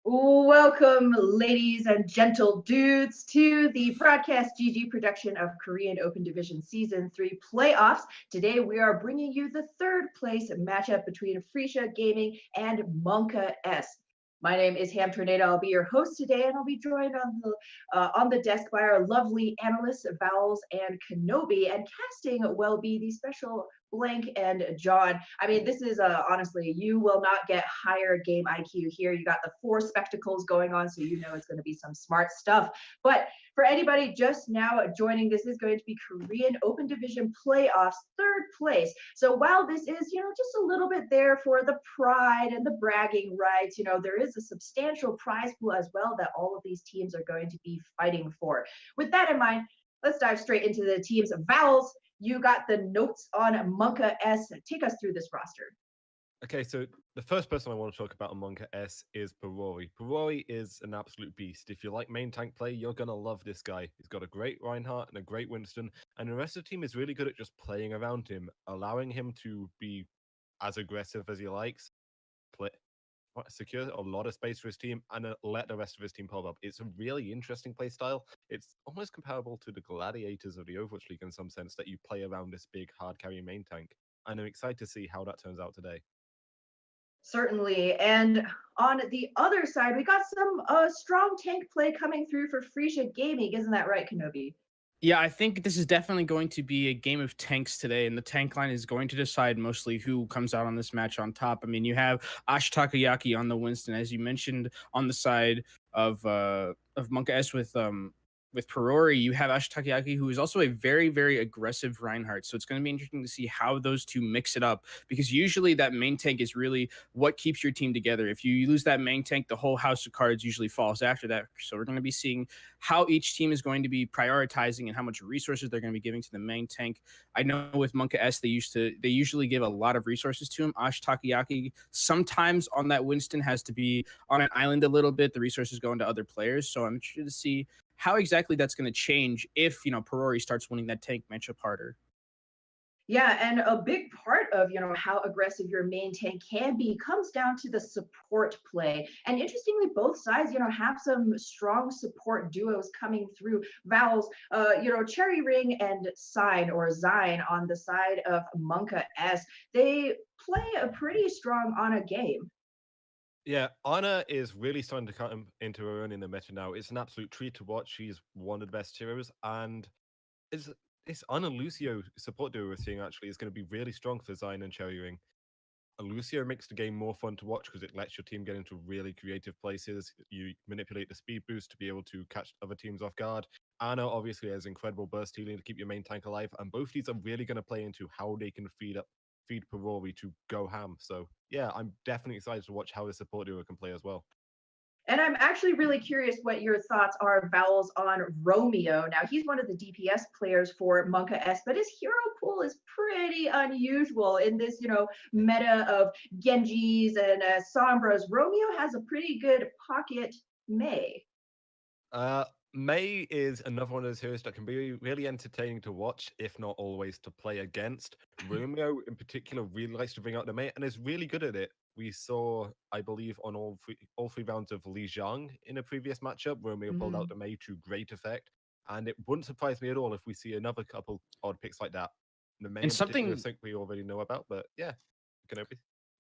Welcome, ladies and gentle dudes, to the Broadcast.gg production of Korean Open Division Season 3 playoffs. Today, we are bringing you the third place matchup between Frecia Gaming and monKaS. My name is Ham Tornado. I'll be your host today, and I'll be joined on the desk by our lovely analysts, Vowels and Kenobi. And casting will be the special Blank and John. I mean, this is honestly, you will not get higher game IQ here. You got the four spectacles going on, so you know it's going to be some smart stuff. But for anybody just now joining, this is going to be Korean Open Division playoffs, third place. So while this is, just a little bit there for the pride and the bragging rights, there is a substantial prize pool as well that all of these teams are going to be fighting for. With that in mind, let's dive straight into the teams. Vowels, you got the notes on monKaS. Take us through this roster. Okay, so the first person I want to talk about on monKaS is Parori. Parori is an absolute beast. If you like main tank play, you're going to love this guy. He's got a great Reinhardt and a great Winston, and the rest of the team is really good at just playing around him, allowing him to be as aggressive as he likes, play, secure a lot of space for his team, and let the rest of his team pop up. It's a really interesting play style. It's almost comparable to the gladiators of the Overwatch League in some sense, that you play around this big hard carry main tank. And I'm excited to see how that turns out today. Certainly. And on the other side, we got some strong tank play coming through for Frecia Gaming. Isn't that right, Kenobi? Yeah, I think this is definitely going to be a game of tanks today, and the tank line is going to decide mostly who comes out on this match on top. I mean, you have Ash Takayaki on the Winston, as you mentioned, on the side of monKaS with Perori. You have Ash Takayaki, who is also a very, very aggressive Reinhardt. So it's going to be interesting to see how those two mix it up, because usually that main tank is really what keeps your team together. If you lose that main tank, the whole house of cards usually falls after that. So we're going to be seeing how each team is going to be prioritizing and how much resources they're going to be giving to the main tank. I know with monKaS, they usually give a lot of resources to him. Ash Takayaki sometimes on that Winston has to be on an island a little bit. The resources go into other players. So I'm interested to see how exactly that's going to change if, Perori starts winning that tank matchup harder. Yeah, and a big part of how aggressive your main tank can be comes down to the support play. And interestingly, both sides have some strong support duos coming through. Vowels, Cherry Ring and Sign or Zine on the side of monKaS. They play a pretty strong on a game. Yeah, Anna is really starting to come into her own in the meta now. It's an absolute treat to watch. She's one of the best heroes, and it's this Anna Lucio support duo we're seeing actually is going to be really strong for Zion and Cherry Ring. Lucio makes the game more fun to watch because it lets your team get into really creative places. You manipulate the speed boost to be able to catch other teams off guard. Anna obviously has incredible burst healing to keep your main tank alive, and both these are really going to play into how they can feed Perori to go ham. So yeah, I'm definitely excited to watch how the support duo can play as well. And I'm actually really curious what your thoughts are, Vowels, on Romeo. Now, he's one of the DPS players for monKaS, but his hero pool is pretty unusual in this, meta of Genjis and Sombras. Romeo has a pretty good pocket May. Uh, May is another one of those heroes that can be really entertaining to watch, if not always to play against. Romeo, in particular, really likes to bring out the May and is really good at it. We saw, I believe, on all three rounds of Li Jiang in a previous matchup, Romeo pulled out Mhm. the May to great effect. And it wouldn't surprise me at all if we see another couple odd picks like that. The May And in particular is something something we already know about, but yeah, Kenobi.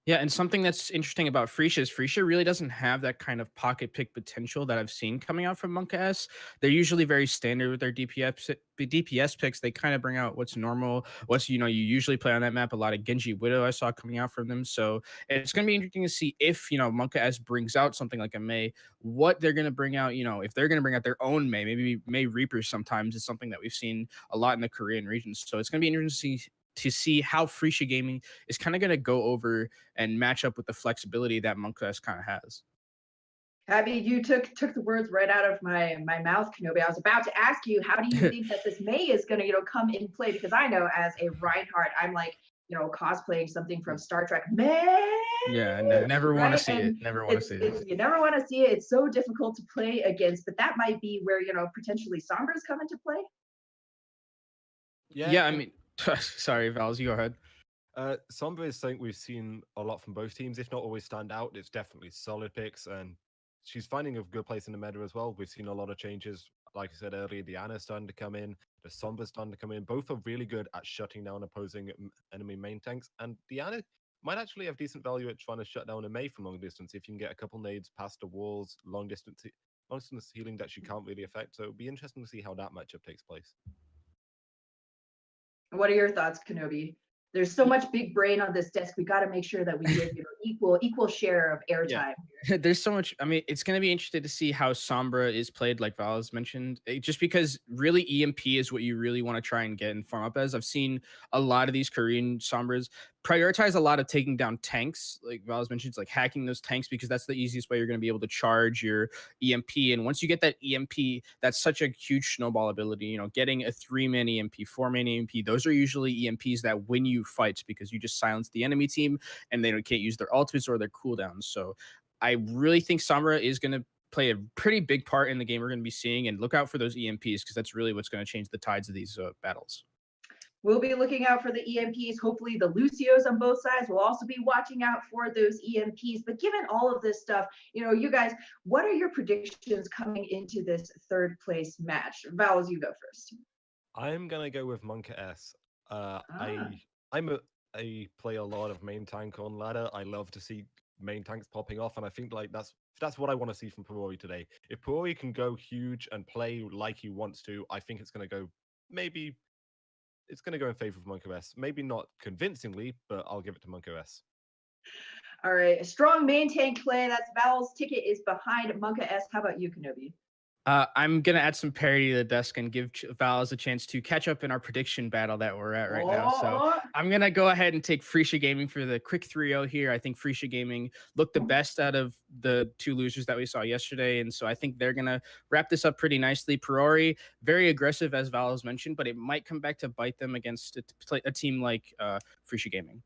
Yeah, and something that's interesting about Frecia is Frecia really doesn't have that kind of pocket pick potential that I've seen coming out from monKaS. They're usually very standard with their DPS picks. They kind of bring out what's normal, what's you usually play on that map. A lot of Genji Widow I saw coming out from them. So it's going to be interesting to see if monKaS brings out something like a May, what they're going to bring out. If they're going to bring out their own May, maybe May Reapers sometimes is something that we've seen a lot in the Korean regions. So it's going to be interesting to see how Frecia Gaming is kind of going to go over and match up with the flexibility that monKaS kind of has. Abby, you took the words right out of my mouth, Kenobi. I was about to ask you, how do you think that this May is going to, come in play? Because I know as a Reinhardt, I'm like, cosplaying something from Star Trek. May, Yeah, never want to right? see it. And Never want to it's see it. it's you never want to see it. It's so difficult to play against, but that might be where potentially Sombra's come into play. Yeah, Yeah, I mean, sorry, Vals, you go ahead. Sombra is something we've seen a lot from both teams, if not always stand out. It's definitely solid picks, and she's finding a good place in the meta as well. We've seen a lot of changes. Like I said earlier, the Anna's starting to come in, the Sombra's starting to come in. Both are really good at shutting down opposing enemy main tanks. And the Anna might actually have decent value at trying to shut down a Mei from long distance if you can get a couple nades past the walls, long distance healing that she can't really affect. So it'll be interesting to see how that matchup takes place. What are your thoughts, Kenobi? There's so much big brain on this desk. We got to make sure that we give equal share of airtime. Yeah. There's so much. I mean, it's going to be interesting to see how Sombra is played, like Val has mentioned, just because really EMP is what you really want to try and get and farm up as. I've seen a lot of these Korean Sombras prioritize a lot of taking down tanks, like Val has mentioned, it's like hacking those tanks because that's the easiest way you're going to be able to charge your EMP. And once you get that EMP, that's such a huge snowball ability. You know, getting a 3-man EMP, 4-man EMP, those are usually EMPs that win you fights because you just silence the enemy team and they can't use their ultimates or their cooldowns. So I really think Sombra is going to play a pretty big part in the game we're going to be seeing, and look out for those EMPs because that's really what's going to change the tides of these battles. We'll be looking out for the EMPs. Hopefully the Lucios on both sides will also be watching out for those EMPs. But given all of this stuff, you guys, what are your predictions coming into this third place match? Val, you go first. I'm gonna go with monKaS. I play a lot of main tank on ladder. I love to see main tanks popping off, and I think like that's what I want to see from Perori today. If Perori can go huge and play like he wants to, I think it's gonna go in favor of monKaS. Maybe not convincingly, but I'll give it to monKaS. All right, a strong main tank play. That's Val's ticket is behind monKaS. How about you, Kenobi? I'm going to add some parity to the desk and give Val a chance to catch up in our prediction battle that we're at right now. So I'm going to go ahead and take Frecia Gaming for the quick 3-0 here. I think Frecia Gaming looked the best out of the two losers that we saw yesterday. And so I think they're going to wrap this up pretty nicely. Perori, very aggressive, as Val has mentioned, but it might come back to bite them against a team like Frecia Gaming.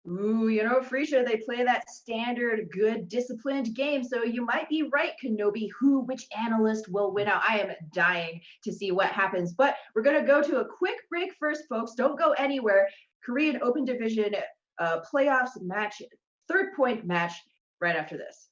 Ooh, Frecia, they play that standard, good, disciplined game. So you might be right, Kenobi, which analyst will win out. I am dying to see what happens. But we're going to go to a quick break first, folks. Don't go anywhere. Korean Open Division playoffs match, third point match right after this.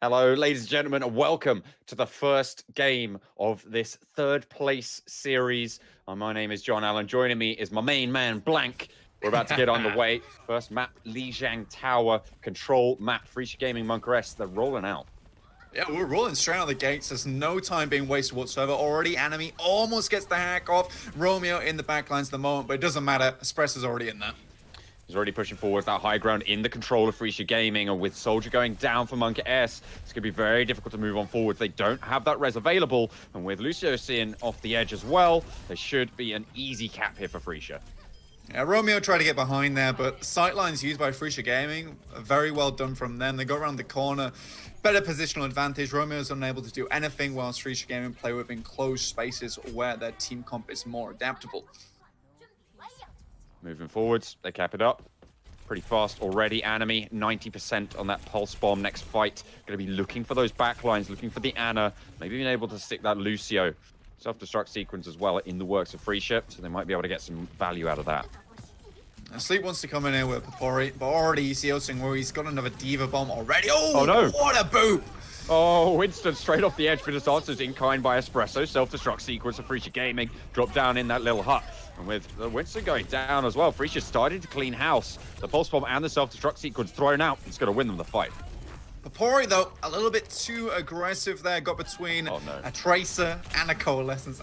Hello, ladies and gentlemen, and welcome to the first game of this third place series. My name is John Allen. Joining me is my main man, Blank. We're about to get underway. First map, Lijiang Tower. Control map, Frecia Gaming, monKaS. They're rolling out. Yeah, we're rolling straight out of the gates. There's no time being wasted whatsoever. Already, Enemy almost gets the hack off. Romeo in the backlines at the moment, but it doesn't matter. Espresso's already in there. He's already pushing forward that high ground in the control of Frecia Gaming, and with Soldier going down for monKaS, it's going to be very difficult to move on forward. They don't have that res available, and with Lucio seeing off the edge as well, there should be an easy cap here for Frecia. Yeah, Romeo tried to get behind there, but sightlines used by Frecia Gaming, very well done from them. They go around the corner, better positional advantage. Romeo's unable to do anything whilst Frecia Gaming play within closed spaces where their team comp is more adaptable. Moving forwards, they cap it up pretty fast already. Enemy 90% on that pulse bomb. Next fight, going to be looking for those backlines, looking for the Ana, maybe being able to stick that Lucio self-destruct sequence as well in the works of Frecia, so they might be able to get some value out of that. And Sleep wants to come in here with Papori, but already you see Osing where he's got another Diva bomb already. Oh no! What a boop! Oh, Winston straight off the edge, but it's answers in kind by Espresso. Self-destruct sequence of Frecia Gaming. Drop down in that little hut. And with Winston going down as well, Frecia starting to clean house. The pulse bomb and the self-destruct sequence thrown out. It's going to win them the fight. Papori, though, a little bit too aggressive there. Got between a Tracer and a Coalescence.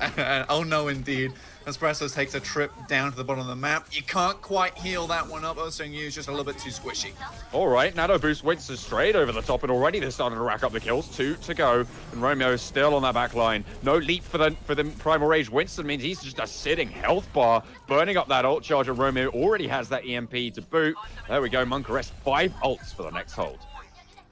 Oh, no, indeed. Espresso takes a trip down to the bottom of the map. You can't quite heal that one up. Osing is just a little bit too squishy. All right, Nano Boost Winston straight over the top, and already they're starting to rack up the kills. 2 to go, and Romeo is still on that back line. No leap for the Primal Rage. Winston means he's just a sitting health bar, burning up that ult charge, and Romeo already has that EMP to boot. There we go, monKaS 5 ults for the next hold.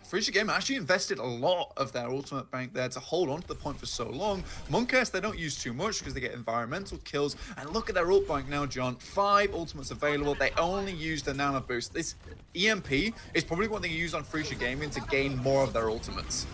Frecia Gaming actually invested a lot of their ultimate bank there to hold on to the point for so long. monKaS, they don't use too much because they get environmental kills. And look at their ult bank now, John. 5 ultimates available. They only use the nano boost. This EMP is probably what they use on Frecia Gaming to gain more of their ultimates.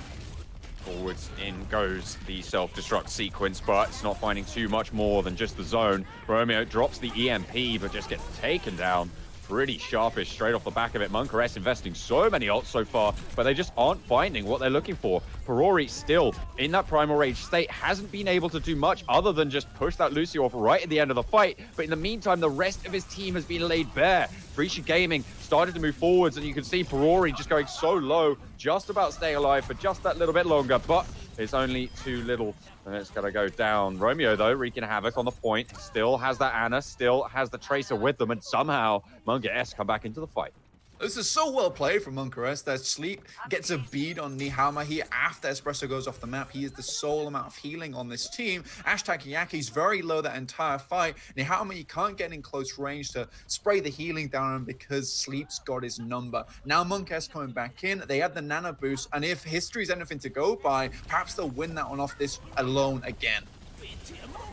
Forwards in goes the self-destruct sequence, but it's not finding too much more than just the zone. Romeo drops the EMP, but just gets taken down. Pretty sharpish straight off the back of it. monKaS investing so many ults so far, but they just aren't finding what they're looking for. Parori still in that Primal Rage state, hasn't been able to do much other than just push that Lucio off right at the end of the fight. But in the meantime, the rest of his team has been laid bare. Frecia Gaming started to move forwards, and you can see Parori just going so low, just about staying alive for just that little bit longer, but it's only too little. And it's going to go down. Romeo, though, wreaking havoc on the point. Still has that Ana, still has the Tracer with them, and somehow monKaS come back into the fight. This is so well played from monKaS. That Sleep gets a bead on Nihama here after Espresso goes off the map. He is the sole amount of healing on this team. Takiyaki's very low that entire fight. Nihama, you can't get in close range to spray the healing down on him because Sleep's got his number. Now monKaS coming back in. They have the nano boost, and if history's anything to go by, perhaps they'll win that one off this alone again.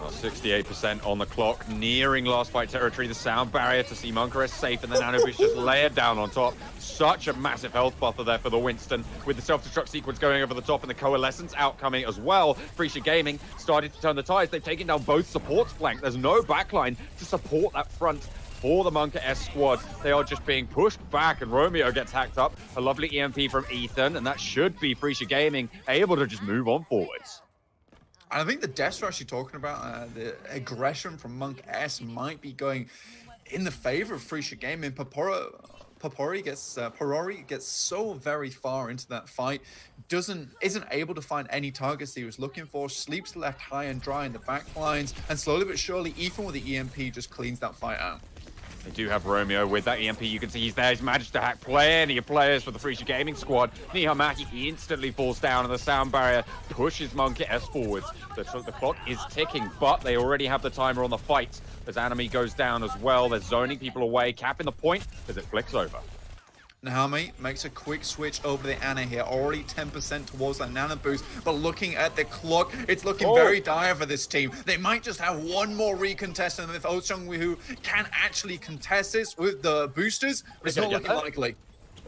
68% on the clock, nearing last fight territory. The sound barrier to see monKaS safe, and the nano boost just layered down on top. Such a massive health buffer there for the Winston, with the self-destruct sequence going over the top and the Coalescence outcoming as well. Frecia Gaming started to turn the tides. They've taken down both supports flank. There's no backline to support that front for the monKaS squad. They are just being pushed back, and Romeo gets hacked up. A lovely EMP from Ethan, and that should be Frecia Gaming able to just move on forwards. And I think the deaths we're actually talking about, the aggression from monKaS might be going in the favor of Frecia Gaming. Parori gets so very far into that fight, isn't able to find any targets he was looking for, sleeps left high and dry in the back lines, and slowly but surely, even with the EMP, just cleans that fight out. They do have Romeo with that EMP. You can see he's there. He's managed to hack plenty of players for the Frecia Gaming squad. Nihamaki instantly falls down, and the sound barrier pushes monKaS forwards. The clock is ticking, but they already have the timer on the fight. As Enemy goes down as well, they're zoning people away, capping the point as it flicks over. Nahami makes a quick switch over the Ana here, already 10% towards that nano boost, but looking at the clock, it's looking very dire for this team. They might just have one more recontest, and if Osung who can actually contest this with the boosters, but it's not looking likely.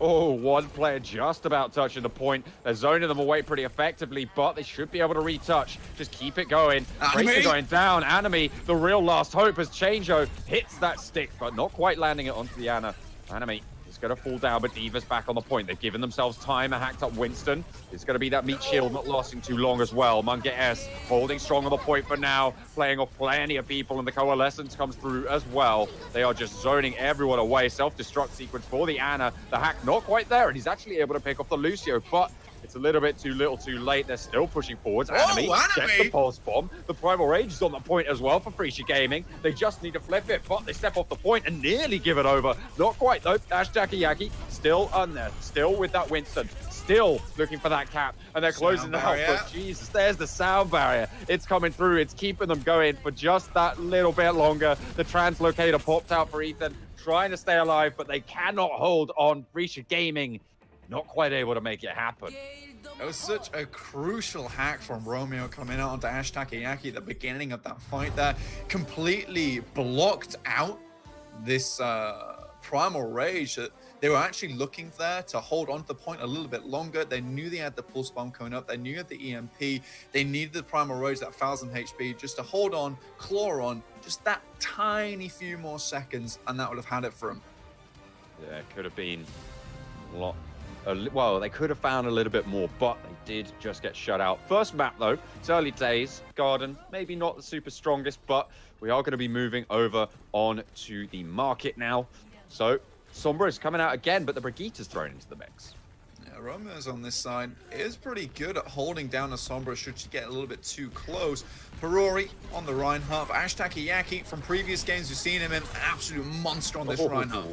Oh, one player just about touching the point. They're zoning them away pretty effectively, but they should be able to retouch. Just keep it going. Frecia going down. Enemy, the real last hope, as Chango hits that stick, but not quite landing it onto the Ana. Enemy It's going to fall down, but Diva's back on the point. They've given themselves time. A hacked up Winston. It's going to be that meat shield not lasting too long as well. monKaS holding strong on the point for now, playing off plenty of people, and the coalescence comes through as well. They are just zoning everyone away. Self-destruct sequence for the Ana. The hack not quite there, and he's actually able to pick off the Lucio, but it's a little bit too little too late. They're still pushing forwards. Enemy gets the pulse bomb. The Primal Rage is on the point as well for Frecia Gaming. They just need to flip it, but they step off the point and nearly give it over. Not quite though. Ash Takayaki still on there. Still with that Winston. Still looking for that cap. And they're closing out. But Jesus, there's the sound barrier. It's coming through. It's keeping them going for just that little bit longer. The translocator popped out for Ethan, trying to stay alive, but they cannot hold on. Frecia Gaming not quite able to make it happen. It was such a crucial hack from Romeo coming out onto Ash Takayaki at the beginning of that fight there. Completely blocked out this Primal Rage. They were actually looking there to hold on to the point a little bit longer. They knew they had the pulse bomb coming up. They knew the EMP. They needed the Primal Rage, that 1000 HP, just to hold on, claw on, just that tiny few more seconds, and that would have had it for them. Yeah, it could have been a lot. Well, they could have found a little bit more, but they did just get shut out. First map, though, it's early days. Garden, maybe not the super strongest, but we are going to be moving over on to the market now. So, Sombra is coming out again, but the Brigitte's thrown into the mix. Yeah, Romeo's on this side is pretty good at holding down a Sombra should she get a little bit too close. Perori on the Reinhardt. Ash Takayaki, from previous games, we've seen him an absolute monster on this Reinhardt.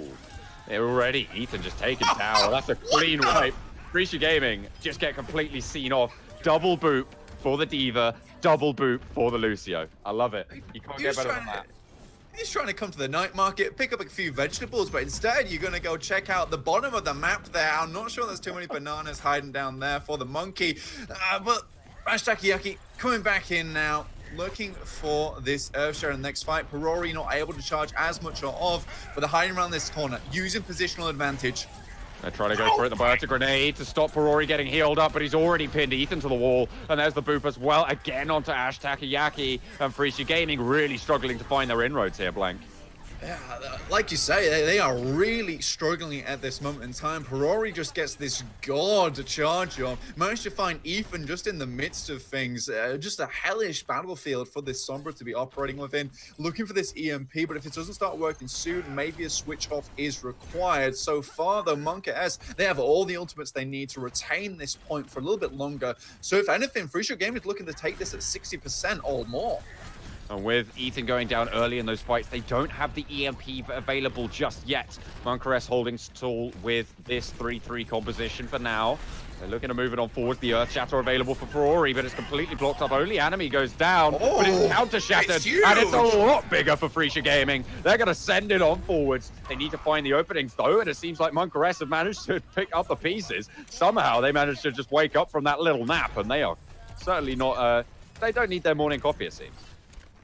Already, Ethan just taking tower. That's a clean wipe. Frecia Gaming just get completely seen off. Double boop for the Diva, double boop for the Lucio. I love it. You can't get better than that. He's trying to come to the night market, pick up a few vegetables, but instead you're going to go check out the bottom of the map there. I'm not sure there's too many bananas hiding down there for the monkey. But Ash Takayaki coming back in now, looking for this Earthshare in the next fight. Perori not able to charge as much of, but they're hiding around this corner, using positional advantage. They're trying to go for it. The Biotic Grenade to stop Perori getting healed up, but he's already pinned Ethan to the wall. And there's the boop as well. Again onto Ash Takayaki. And Frecia Gaming really struggling to find their inroads here, Blank. Yeah, like you say, they are really struggling at this moment in time. Perori just gets this god to charge on. Managed to find Ethan just in the midst of things. Just a hellish battlefield for this Sombra to be operating within. Looking for this EMP, but if it doesn't start working soon, maybe a switch off is required. So far, though, monKaS, they have all the ultimates they need to retain this point for a little bit longer. So if anything, Frecia Gaming is looking to take this at 60% or more. And with Ethan going down early in those fights, they don't have the EMP available just yet. monKaS holding stall with this 3-3 composition for now. They're looking to move it on forward. The Earth Shatter available for Perori, but it's completely blocked up. Only Enemy goes down, but it's counter shattered, and it's a lot bigger for Frecia Gaming. They're going to send it on forwards. They need to find the openings, though, and it seems like monKaS have managed to pick up the pieces. Somehow they managed to just wake up from that little nap, and they are certainly not... they don't need their morning coffee, it seems.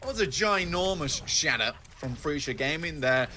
That was a ginormous shatter from Frecia Gaming there.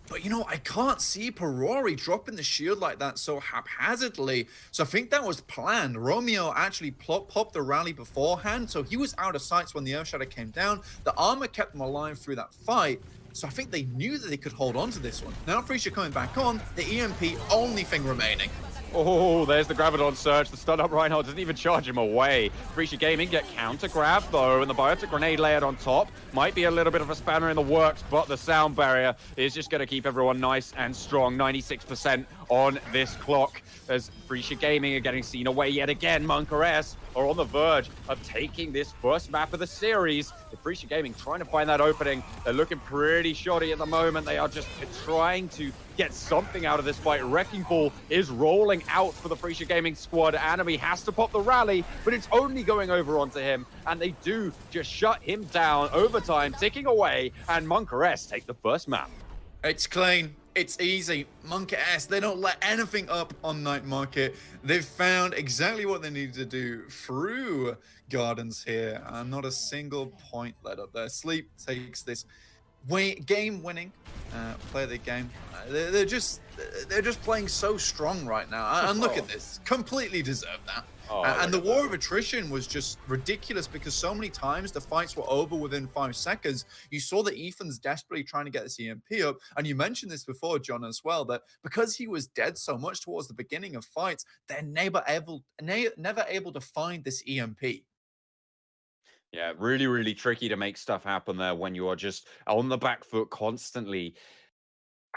But, you know, I can't see Perori dropping the shield like that so haphazardly. So I think that was planned. Romeo actually popped the rally beforehand, so he was out of sights when the Earth Shatter came down. The armor kept them alive through that fight. So I think they knew that they could hold on to this one. Now Frecia coming back on, the EMP, only thing remaining. Oh, there's the Graviton Surge. The stun up Reinhardt doesn't even charge him away. Frecia Gaming get counter grab though, and the Biotic Grenade layered on top. Might be a little bit of a spanner in the works, but the sound barrier is just going to keep everyone nice and strong. 96% on this clock as Frecia Gaming are getting seen away yet again. monKaS are on the verge of taking this first map of the series. If Frecia Gaming trying to find that opening, they're looking pretty shoddy at the moment. They are just trying to get something out of this fight. Wrecking Ball is rolling out for the Frecia Gaming squad. Enemy has to pop the rally, but it's only going over onto him, and they do just shut him down. Overtime ticking away, and monKaS take the first map. It's clean. It's easy. monKaS, they don't let anything up on Night Market. They've found exactly what they needed to do through Gardens here, and not a single point let up there. Sleep takes this game winning play of the game. They're just playing so strong right now. And look at this, completely deserved that. And the war of attrition was just ridiculous because so many times the fights were over within 5 seconds. You saw that Ethan's desperately trying to get this EMP up. And you mentioned this before, John, as well, that because he was dead so much towards the beginning of fights, they're never able to find this EMP. Yeah, really, really tricky to make stuff happen there when you are just on the back foot constantly.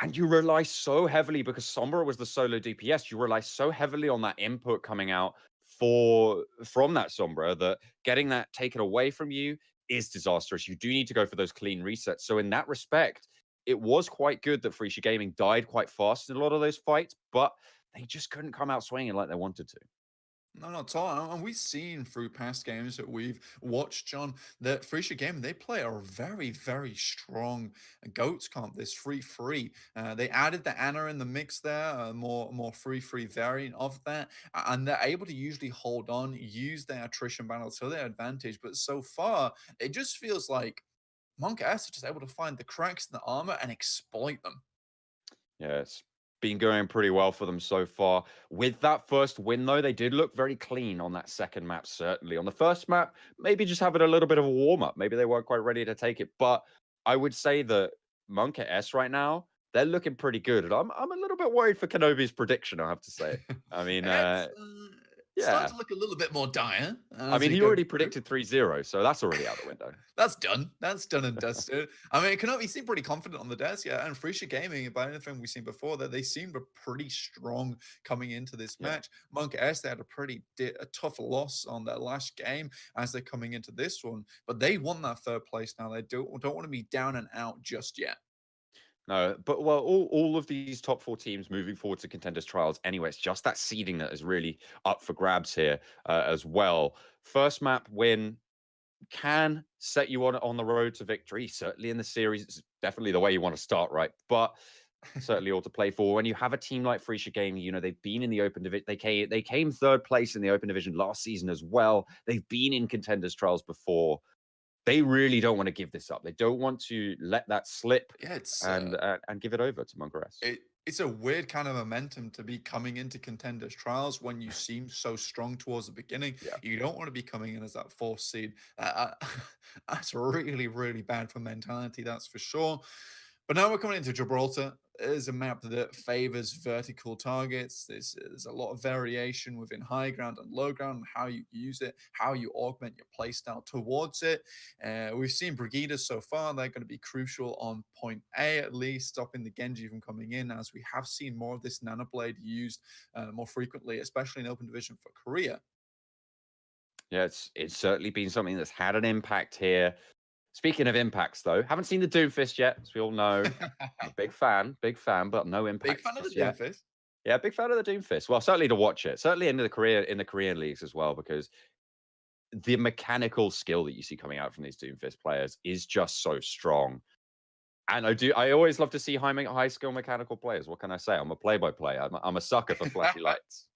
And you rely so heavily, because Sombra was the solo DPS, you rely so heavily on that input coming out from that Sombra that getting that taken away from you is disastrous. You do need to go for those clean resets. So in that respect, it was quite good that Frecia Gaming died quite fast in a lot of those fights, but they just couldn't come out swinging like they wanted to. No, not at all. And we've seen through past games that we've watched, John, that Frecia Gaming, they play a very, very strong GOATS comp, this 3-3. They added the Ana in the mix there, a more 3-3 variant of that. And they're able to usually hold on, use their attrition battle to their advantage. But so far, it just feels like monKaS are just able to find the cracks in the armor and exploit them. Yeah, it's been going pretty well for them so far. With that first win, though, they did look very clean on that second map, certainly. On the first map, maybe just having a little bit of a warm-up. Maybe they weren't quite ready to take it. But I would say that monKaS right now, they're looking pretty good. And I'm a little bit worried for Kenobi's prediction, I have to say. I mean, starting to look a little bit more dire. I mean, he already predicted 3-0, so that's already out the window. That's done. That's done and dusted. I mean, Kenobi seemed pretty confident on the desk, yeah. And Frecia Gaming, by anything we've seen before, that they seemed pretty strong coming into this match. monKaS, they had a tough loss on their last game as they're coming into this one, but they won that third place now. They don't want to be down and out just yet. No, but well, all of these top 4 teams moving forward to Contenders Trials anyway, it's just that seeding that is really up for grabs here as well. First map win can set you on the road to victory. Certainly in the series, it's definitely the way you want to start, right? But certainly all to play for. When you have a team like Frecia Gaming, you know, they've been in the Open Division. They came third place in the Open Division last season as well. They've been in Contenders Trials before. They really don't want to give this up. They don't want to let that slip and give it over to monKaS. It's a weird kind of momentum to be coming into Contenders Trials when you seem so strong towards the beginning. Yeah. You don't want to be coming in as that 4th seed. That's really, really bad for mentality, that's for sure. But now we're coming into Gibraltar. It is a map that favors vertical targets. There's a lot of variation within high ground and low ground, how you use it, how you augment your playstyle towards it. We've seen Brigidas so far. They're going to be crucial on point A, at least, stopping the Genji from coming in, as we have seen more of this Nanoblade used more frequently, especially in Open Division for Korea. Yeah, it's certainly been something that's had an impact here. Speaking of impacts, though, haven't seen the Doomfist yet, as we all know. I'm a big fan, but no impact. Big fan of the Doomfist. Yeah, big fan of the Doomfist. Well, certainly to watch it. Certainly in the Korean leagues as well, because the mechanical skill that you see coming out from these Doomfist players is just so strong. And I always love to see high skill mechanical players. What can I say? I'm a play-by-play. I'm a sucker for flashy lights.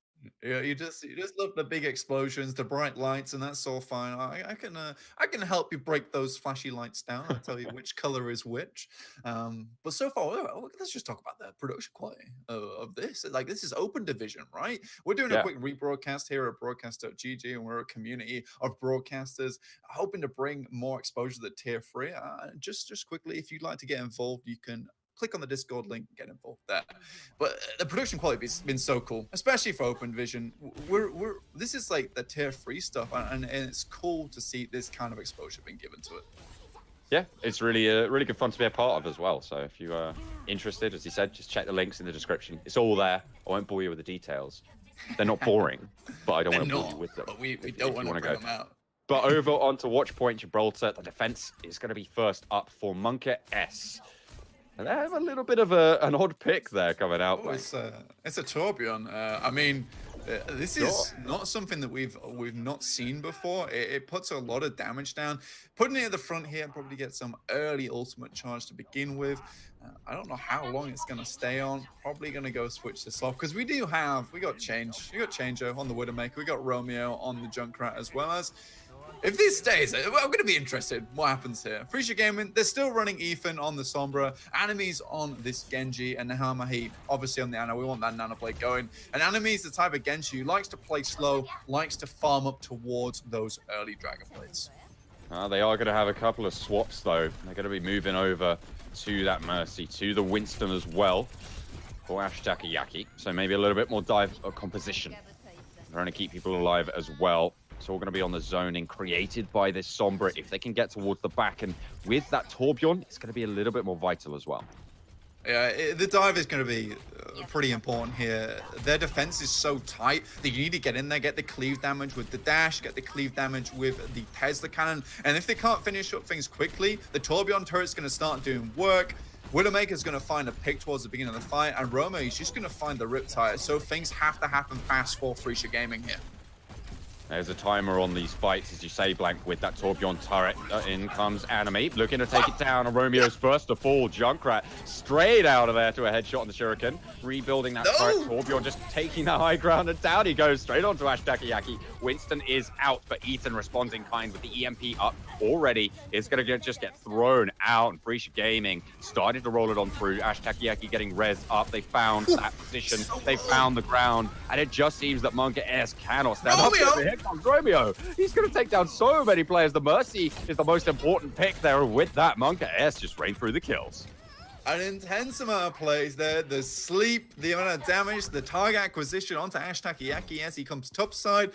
Yeah, you just love the big explosions, the bright lights, and that's all fine. I can help you break those flashy lights down. I'll tell you which color is which. But so far, let's just talk about the production quality of this. Like, this is Open Division, right? We're doing a quick rebroadcast here at Broadcast.gg, and we're a community of broadcasters hoping to bring more exposure to the tier 3. Just quickly, if you'd like to get involved, you can click on the Discord link and get involved there. But the production quality has been so cool, especially for Open Division. This is like the tier 3 stuff, and it's cool to see this kind of exposure being given to it. Yeah, it's really good fun to be a part of as well. So if you are interested, as he said, just check the links in the description. It's all there. I won't bore you with the details. They're not boring, but I don't want to bore you with them. But we don't want to bring them out. But over onto Watchpoint Gibraltar, the defense is going to be first up for monKaS. And they have a little bit of an odd pick there coming out. Oh, it's a Torbjorn. I mean, this is not something that we've not seen before. It puts a lot of damage down. Putting it at the front here probably get some early ultimate charge to begin with. I don't know how long it's going to stay on. Probably going to go switch this off because we got Changer on the Widowmaker. We got Romeo on the Junkrat, as well as If this stays, I'm going to be interested what happens here. Frecia Gaming, they're still running Ethan on the Sombra, Enemies on this Genji, and Nahamahi obviously on the Ana. We want that Nano Blade going. And Enemies the type of Genji who likes to play slow, likes to farm up towards those early Dragon Blades. They are going to have a couple of swaps, though. They're going to be moving over to that Mercy, to the Winston as well, for Ash Takayaki. So maybe a little bit more dive composition. They're going to keep people alive as well. It's all going to be on the zoning created by this Sombra. If they can get towards the back, and with that Torbjorn, it's going to be a little bit more vital as well. Yeah, the dive is going to be pretty important here. Their defense is so tight that you need to get in there, get the cleave damage with the dash, get the cleave damage with the Tesla cannon. And if they can't finish up things quickly, the Torbjorn turret's going to start doing work. Widowmaker's going to find a pick towards the beginning of the fight, and Romeo is just going to find the Riptide. So things have to happen fast for Frecia Gaming here. There's a timer on these fights, as you say, Blank, with that Torbjorn turret. In comes Anime, looking to take it down, and Romeo's first to fall. Junkrat straight out of there to a headshot on the Shuriken. Rebuilding that turret. Torbjorn just taking the high ground, and down he goes, straight onto Ash Takayaki. Winston is out, but Ethan responds in kind with the EMP up already. It's going to just get thrown out, and Frecia Gaming started to roll it on through. Ash Takayaki getting rezzed up. They found that position. They found the ground, and it just seems that monKaS cannot stand up. Here comes Romeo. He's going to take down so many players. The Mercy is the most important pick there. With that, monKaS just rained through the kills. An intense amount of plays there. The sleep, the amount of damage, the target acquisition onto Ash Takayaki as he comes topside.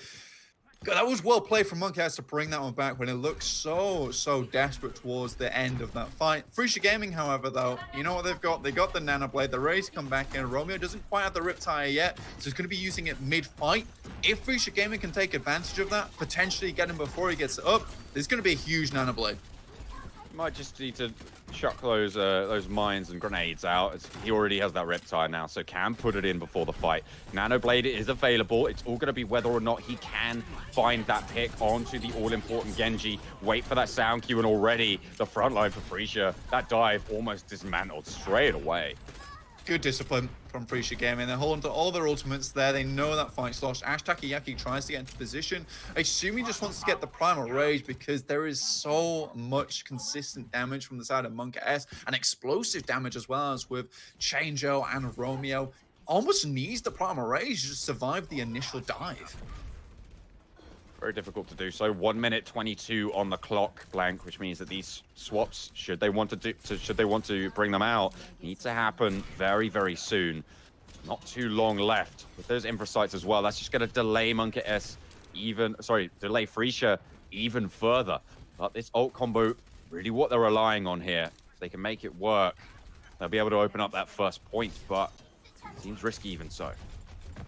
God, that was well played from monKaS to bring that one back when it looked so desperate towards the end of that fight. Frecia Gaming, however, though, you know what they've got? They got the Nano Blade. They're ready to come back in. Romeo doesn't quite have the Riptire yet, so he's going to be using it mid-fight. If Frecia Gaming can take advantage of that, potentially get him before he gets it up, there's going to be a huge Nano Blade. Might just need to chuck those mines and grenades out. He already has that Riptide now, so can put it in before the fight. Nano Blade is available. It's all going to be whether or not he can find that pick onto the all-important Genji. Wait for that sound cue, and already the front line for Frecia. That dive almost dismantled straight away. Good discipline from Frecia Gaming. They're holding to all their ultimates there. They know that fight's lost. Ash Takayaki tries to get into position. I assume he just wants to get the Primal Rage because there is so much consistent damage from the side of monKaS and explosive damage as well as with Changeo and Romeo. Almost needs the Primal Rage to survive the initial dive. Very difficult to do so. 1 minute 22 on the clock, Blank, which means that these swaps, should they want to bring them out, need to happen very soon. Not too long left with those infrasites as well. That's just going to delay monKaS delay Frecia even further. But this ult combo, really what they're relying on here. If they can make it work, they'll be able to open up that first point, but it seems risky even so.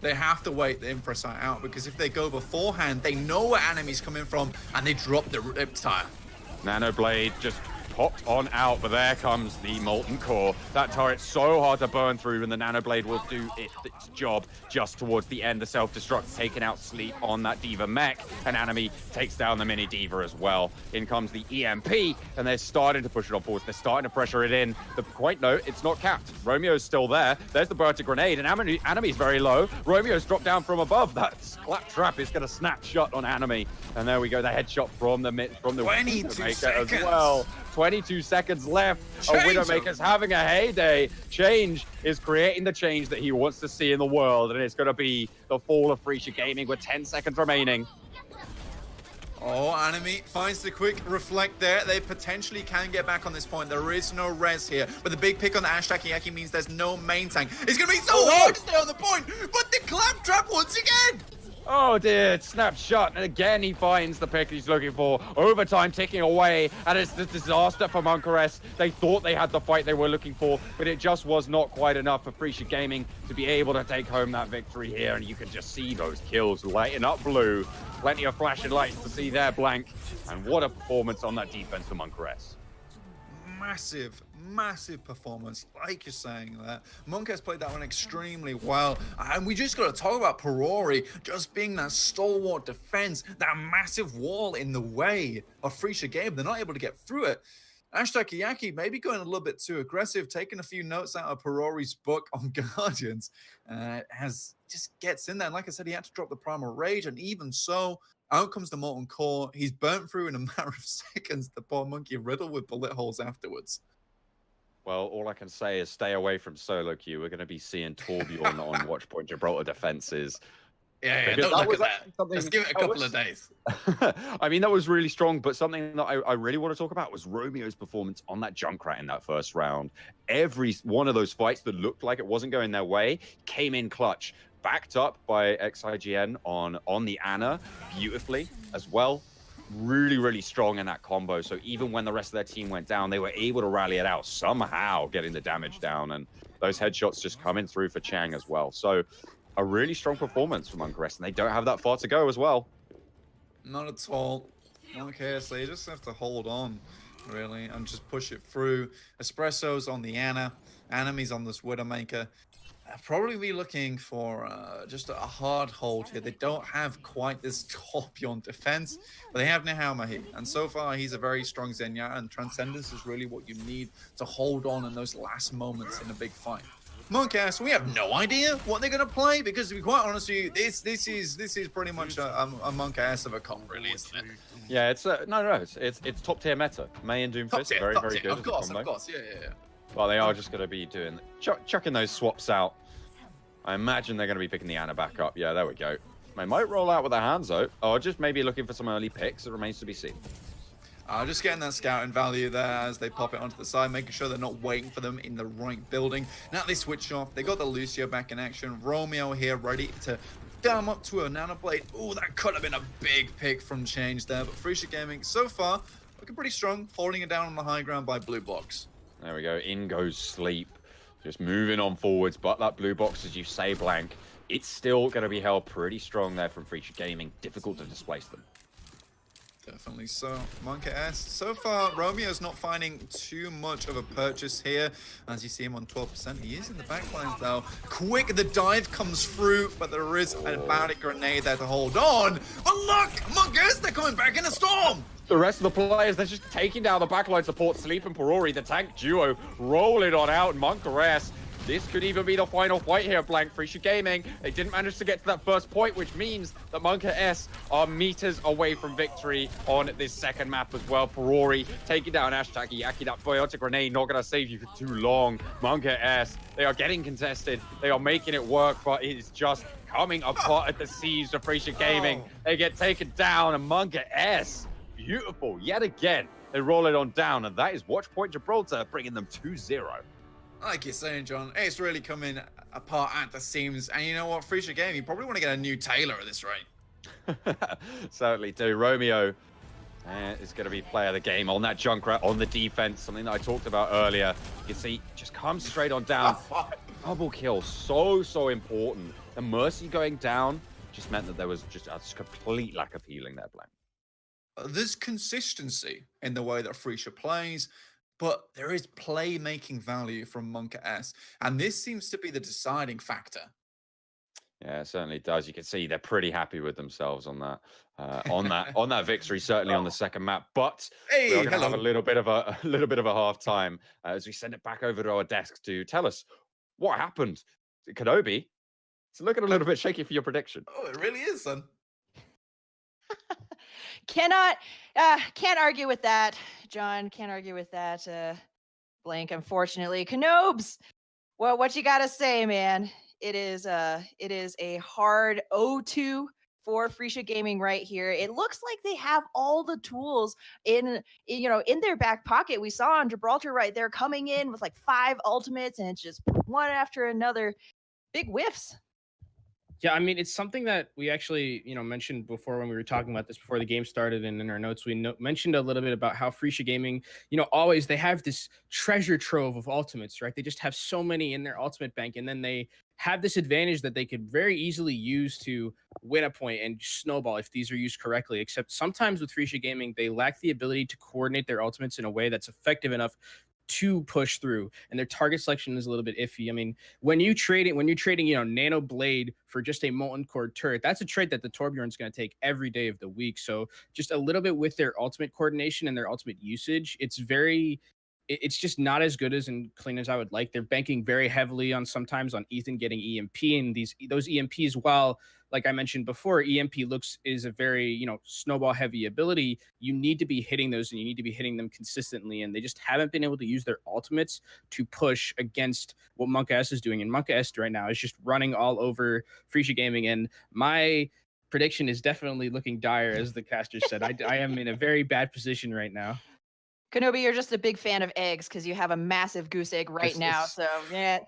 They have to wait the Infrasight out because if they go beforehand, they know where enemies coming from and they drop the Riptire. Nano Blade just popped on out, but there comes the Molten Core. That turret's so hard to burn through, and the Nano Blade will do its job just towards the end. The self-destruct taking out Sleep on that D.Va mech, and Anime takes down the mini D.Va as well. In comes the EMP, and they're starting to push it on forward. They're starting to pressure it in. The point note, it's not capped. Romeo's still there. There's the Berta grenade, and Anime's very low. Romeo's dropped down from above. That Claptrap is going to snap shut on Anime, and there we go. The headshot from the 22 seconds as well. 22 seconds left. Widowmaker's having a heyday. Change is creating the change that he wants to see in the world, and it's going to be the fall of Frecia Gaming with 10 seconds remaining. Oh, Anime finds the quick reflect there. They potentially can get back on this point. There is no res here, but the big pick on the Ash Takayaki means there's no main tank. It's going to be so hard to stay on the point, but the Claptrap once again. Oh dear, it snapped shut, and again he finds the pick he's looking for. Overtime ticking away, and it's the disaster for monKaS. They thought they had the fight they were looking for, but it just was not quite enough for Frecia Gaming to be able to take home that victory here, and you can just see those kills lighting up blue. Plenty of flashing lights to see there, Blank, and what a performance on that defense for monKaS. Massive performance, like you're saying there. monKaS played that one extremely well, and we just got to talk about Perori just being that stalwart defense, that massive wall in the way of Frecia Gaming. They're not able to get through it. Ash Takayaki maybe going a little bit too aggressive, taking a few notes out of Perori's book on Guardians, just gets in there. And like I said, he had to drop the Primal Rage, and even so, Out comes the molten core. He's burnt through in a matter of seconds. The poor monkey riddled with bullet holes afterwards. Well, all I can say is stay away from solo queue. We're going to be seeing Torbjorn on Watchpoint Gibraltar defenses. Yeah, Because don't that look was at that. Let's give it a couple of days. I mean, that was really strong, but something that I really want to talk about was Romeo's performance on that Junkrat in that first round. Every one of those fights that looked like it wasn't going their way came in clutch, backed up by XIGN on the Ana beautifully as well. Really, really strong in that combo. So even when the rest of their team went down, they were able to rally it out somehow, getting the damage down, and those headshots just coming through for Chang as well. So a really strong performance from monKaS, and they don't have that far to go as well. Not at all. monKaS, they just have to hold on, really, and just push it through. Espresso's on the Ana. Enemies on this Widowmaker. I'll probably be looking for just a hard hold here. They don't have quite this Torbjorn defense, but they have Nehamahi. And so far, he's a very strong Zenyatta, and Transcendence is really what you need to hold on in those last moments in a big fight. monKaS, we have no idea what they're going to play, because to be quite honest with you, this is pretty much a monKaS of a comp, really, isn't it? Yeah, it's it's top tier meta. May and Doomfist, very good. Of course, yeah. Well, they are just going to be doing chucking those swaps out. I imagine they're going to be picking the Ana back up. Yeah, there we go. They might roll out with their hands though, or just maybe looking for some early picks. It remains to be seen. Just getting that scouting value there as they pop it onto the side, making sure they're not waiting for them in the right building. Now they switch off. They got the Lucio back in action. Romeo here ready to damn up to a nanoblade. Oh, that could have been a big pick from Change there. But Frecia Gaming, so far, looking pretty strong, holding it down on the high ground by blue box. There we go. In goes Sleep. Just moving on forwards. But that blue box, as you say, Blank, it's still going to be held pretty strong there from Frecia Gaming. Difficult to displace them. Definitely so. monKaS, so far, Romeo's not finding too much of a purchase here. As you see him on 12%, he is in the backlines though. Quick, the dive comes through, but there is a bounty grenade there to hold on. But look, monKaS, they're coming back in a storm. The rest of the players, they're just taking down the backline support. Sleep and Perori, the tank duo, rolling on out. monKaS, this could even be the final fight here, Blank. Frecia Gaming, they didn't manage to get to that first point, which means that monKaS are meters away from victory on this second map as well. Perori taking down Yaki. That biotic grenade not going to save you for too long. monKaS, they are getting contested. They are making it work, but it is just coming apart at the seams of Frecia Gaming. They get taken down, and monKaS, beautiful, yet again, they roll it on down, and that is Watchpoint Gibraltar bringing them 2-0. Like you're saying, John, it's really coming apart at the seams. And you know what, Frecia Gaming, you probably want to get a new Taylor at this rate. Certainly do. Romeo is going to be player of the game on that Junkrat, on the defense, something that I talked about earlier. You can see, just comes straight on down. Double kill, so important. The Mercy going down just meant that there was just a complete lack of healing there, Blank. There's consistency in the way that Frecia plays, but there is playmaking value from monKaS, and this seems to be the deciding factor. Yeah, it certainly does. You can see they're pretty happy with themselves on that, on that victory. Certainly on the second map, but Hey, we're going to have a little bit of a half time as we send it back over to our desk to tell us what happened. Kenobi, it's looking a little bit shaky for your prediction. Oh, it really is, son. Can't argue with that, John. Can't argue with that, Blank. Unfortunately, Kenobes. Well, what you gotta say, man? It is a hard 0-2 for Frecia Gaming right here. It looks like they have all the tools in their back pocket. We saw on Gibraltar right there coming in with like 5 ultimates, and it's just one after another. Big whiffs. Yeah, I mean, it's something that we actually, mentioned before when we were talking about this before the game started, and in our notes, we mentioned a little bit about how Frecia Gaming, always they have this treasure trove of ultimates, right? They just have so many in their ultimate bank, and then they have this advantage that they could very easily use to win a point and snowball if these are used correctly. Except sometimes with Frecia Gaming, they lack the ability to coordinate their ultimates in a way that's effective enough to push through, and their target selection is a little bit iffy. I mean, when you're trading, Nano Blade for just a Molten Core turret, that's a trade that the Torbjorn's going to take every day of the week. So just a little bit with their ultimate coordination and their ultimate usage, it's very it's just not as good as and clean as I would like. They're banking very heavily on sometimes on Ethan getting EMP, and those EMPs, while like I mentioned before, EMP is a very, snowball heavy ability. You need to be hitting those, and you need to be hitting them consistently. And they just haven't been able to use their ultimates to push against what monKaS is doing. And monKaS right now is just running all over Frecia Gaming. And my prediction is definitely looking dire, as the caster said. I am in a very bad position right now. Kenobi, you're just a big fan of eggs because you have a massive goose egg right It's- now. it's- So, yeah,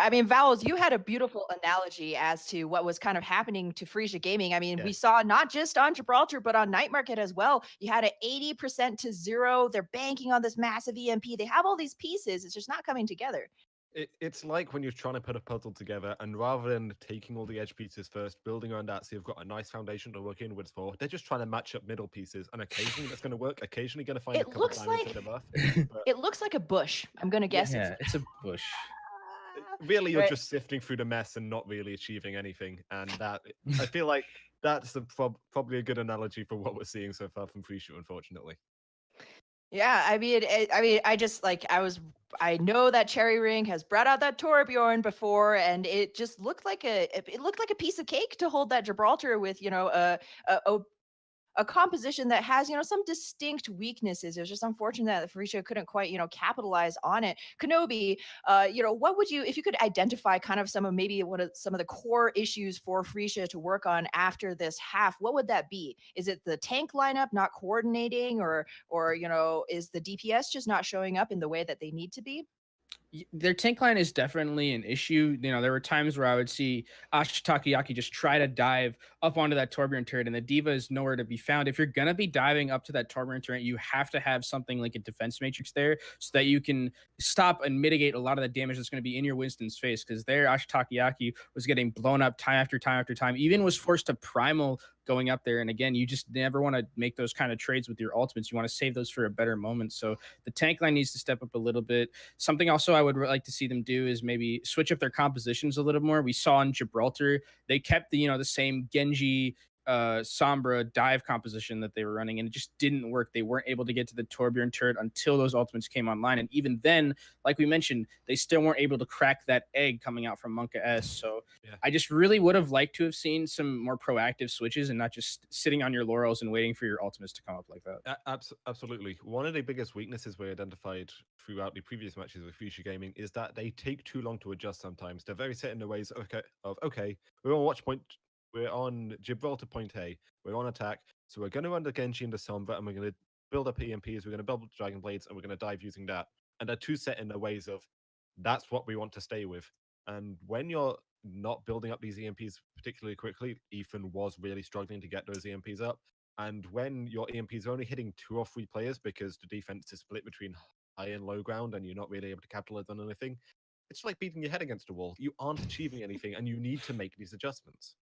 I mean, Vowels, you had a beautiful analogy as to what was kind of happening to Frecia Gaming. I mean, we Yes. saw not just on Gibraltar, but on Night Market as well. You had an 80% to 0. They're banking on this massive EMP. They have all these pieces. It's just not coming together. It's like when you're trying to put a puzzle together, and rather than taking all the edge pieces first, building around that so you've got a nice foundation to work inwards for, they're just trying to match up middle pieces, and occasionally that's going to work. Occasionally going to find a It couple looks diamonds like in the buff. But it looks like a bush. I'm gonna guess Yeah, it's a bush. really, you're Right. just sifting through the mess and not really achieving anything. And that, I feel like that's probably a good analogy for what we're seeing so far from Frecia, unfortunately. Yeah, I mean, I know that Cherry Ring has brought out that Torbjorn before, and it just looked like a piece of cake to hold that Gibraltar with, a composition that has, some distinct weaknesses. It was just unfortunate that Frecia couldn't quite, capitalize on it. Kenobi, what would you, if you could identify kind of some of the core issues for Frecia to work on after this half, what would that be? Is it the tank lineup not coordinating, or is the DPS just not showing up in the way that they need to be? Their tank line is definitely an issue. There were times where I would see Ash Takayaki just try to dive up onto that Torbjorn turret, and the D.Va is nowhere to be found. If you're going to be diving up to that Torbjorn turret, you have to have something like a defense matrix there so that you can stop and mitigate a lot of the damage that's going to be in your Winston's face, because there Ash Takayaki was getting blown up time after time after time, even was forced to primal going up there. And again, you just never want to make those kind of trades with your ultimates. You want to save those for a better moment. So the tank line needs to step up a little bit. Something also I would like to see them do is maybe switch up their compositions a little more. We saw in Gibraltar, they kept the same Genji Sombra dive composition that they were running, and it just didn't work. They weren't able to get to the Torbjorn turret until those ultimates came online. And even then, like we mentioned, they still weren't able to crack that egg coming out from monKaS. So yeah. I just really would have liked to have seen some more proactive switches and not just sitting on your laurels and waiting for your ultimates to come up like that. Absolutely. One of the biggest weaknesses we identified throughout the previous matches with Frecia Gaming is that they take too long to adjust sometimes. They're very set in the ways okay, we're on watch point. We're on Gibraltar point A. We're on attack. So we're going to run the Genji and the Sombra, and we're going to build up EMPs. We're going to build Dragon Blades, and we're going to dive using that. And they're too set in the ways of that's what we want to stay with. And when you're not building up these EMPs particularly quickly, Ethan was really struggling to get those EMPs up. And when your EMPs are only hitting 2 or 3 players because the defense is split between high and low ground and you're not really able to capitalize on anything, it's like beating your head against a wall. You aren't achieving anything, and you need to make these adjustments.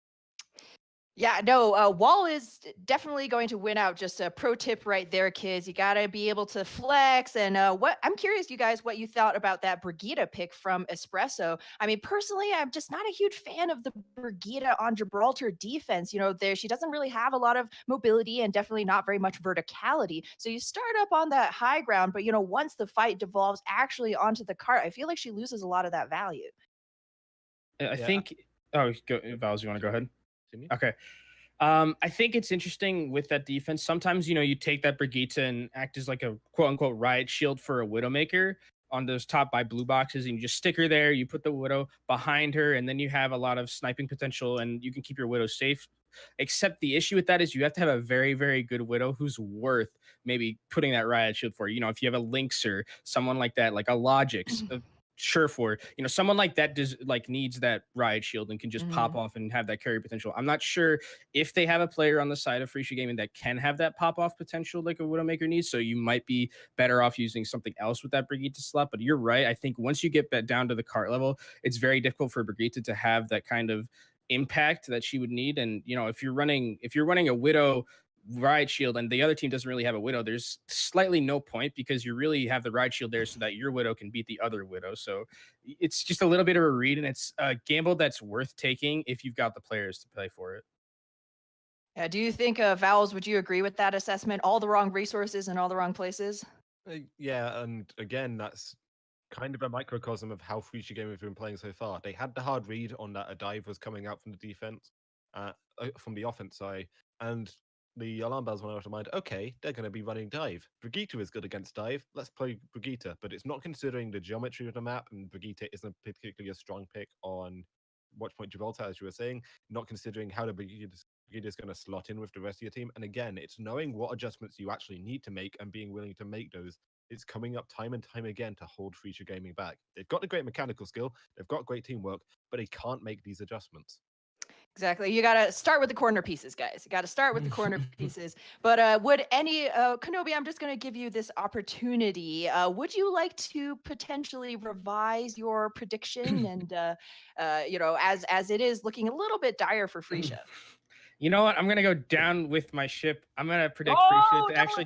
Yeah, no, Wall is definitely going to win out. Just a pro tip right there, kids. You got to be able to flex. And I'm curious, you guys, what you thought about that Brigitte pick from Espresso. I mean, personally, I'm just not a huge fan of the Brigitte on Gibraltar defense. She doesn't really have a lot of mobility and definitely not very much verticality. So you start up on that high ground, but once the fight devolves actually onto the cart, I feel like she loses a lot of that value. I think. Oh, Vals, you want to go ahead? Okay. I think it's interesting with that defense. Sometimes, you take that Brigitte and act as like a quote unquote riot shield for a Widowmaker on those top by blue boxes, and you just stick her there. You put the Widow behind her, and then you have a lot of sniping potential, and you can keep your Widow safe. Except the issue with that is you have to have a very, very good Widow who's worth maybe putting that riot shield for. If you have a Lynx or someone like that, like a Logix, sure for someone like that needs that riot shield and can just pop off and have that carry potential. I'm not sure if they have a player on the side of Frecia Gaming that can have that pop off potential like a Widowmaker needs, so you might be better off using something else with that Brigitte slot. But you're right, I think once you get down to the cart level, it's very difficult for Brigitte to have that kind of impact that she would need. And if you're running a Widow riot shield and the other team doesn't really have a Widow, there's slightly no point, because you really have the riot shield there so that your Widow can beat the other Widow. So it's just a little bit of a read, and it's a gamble that's worth taking if you've got the players to play for it. Yeah, do you think, Vowels, would you agree with that assessment? All the wrong resources in all the wrong places? Yeah, and again, that's kind of a microcosm of how Frecia Game have been playing so far. They had the hard read on that a dive was coming out from the defense, from the offense side, and the alarm bells went out of mind. Okay, they're going to be running dive. Brigitte is good against dive. Let's play Brigitte, but it's not considering the geometry of the map, and Brigitte isn't particularly a strong pick on Watchpoint Gibraltar, as you were saying. Not considering how the Brigitte is going to slot in with the rest of your team. And again, it's knowing what adjustments you actually need to make and being willing to make those. It's coming up time and time again to hold Frecia Gaming back. They've got the great mechanical skill, they've got great teamwork, but they can't make these adjustments. Exactly. You got to start with the corner pieces, guys. You got to start with the corner pieces. But would any, Kenobi, I'm just going to give you this opportunity. Would you like to potentially revise your prediction and, as it is looking a little bit dire for Frecia? You know what? I'm gonna go down with my ship. I'm gonna predict Oh, Frecia to double actually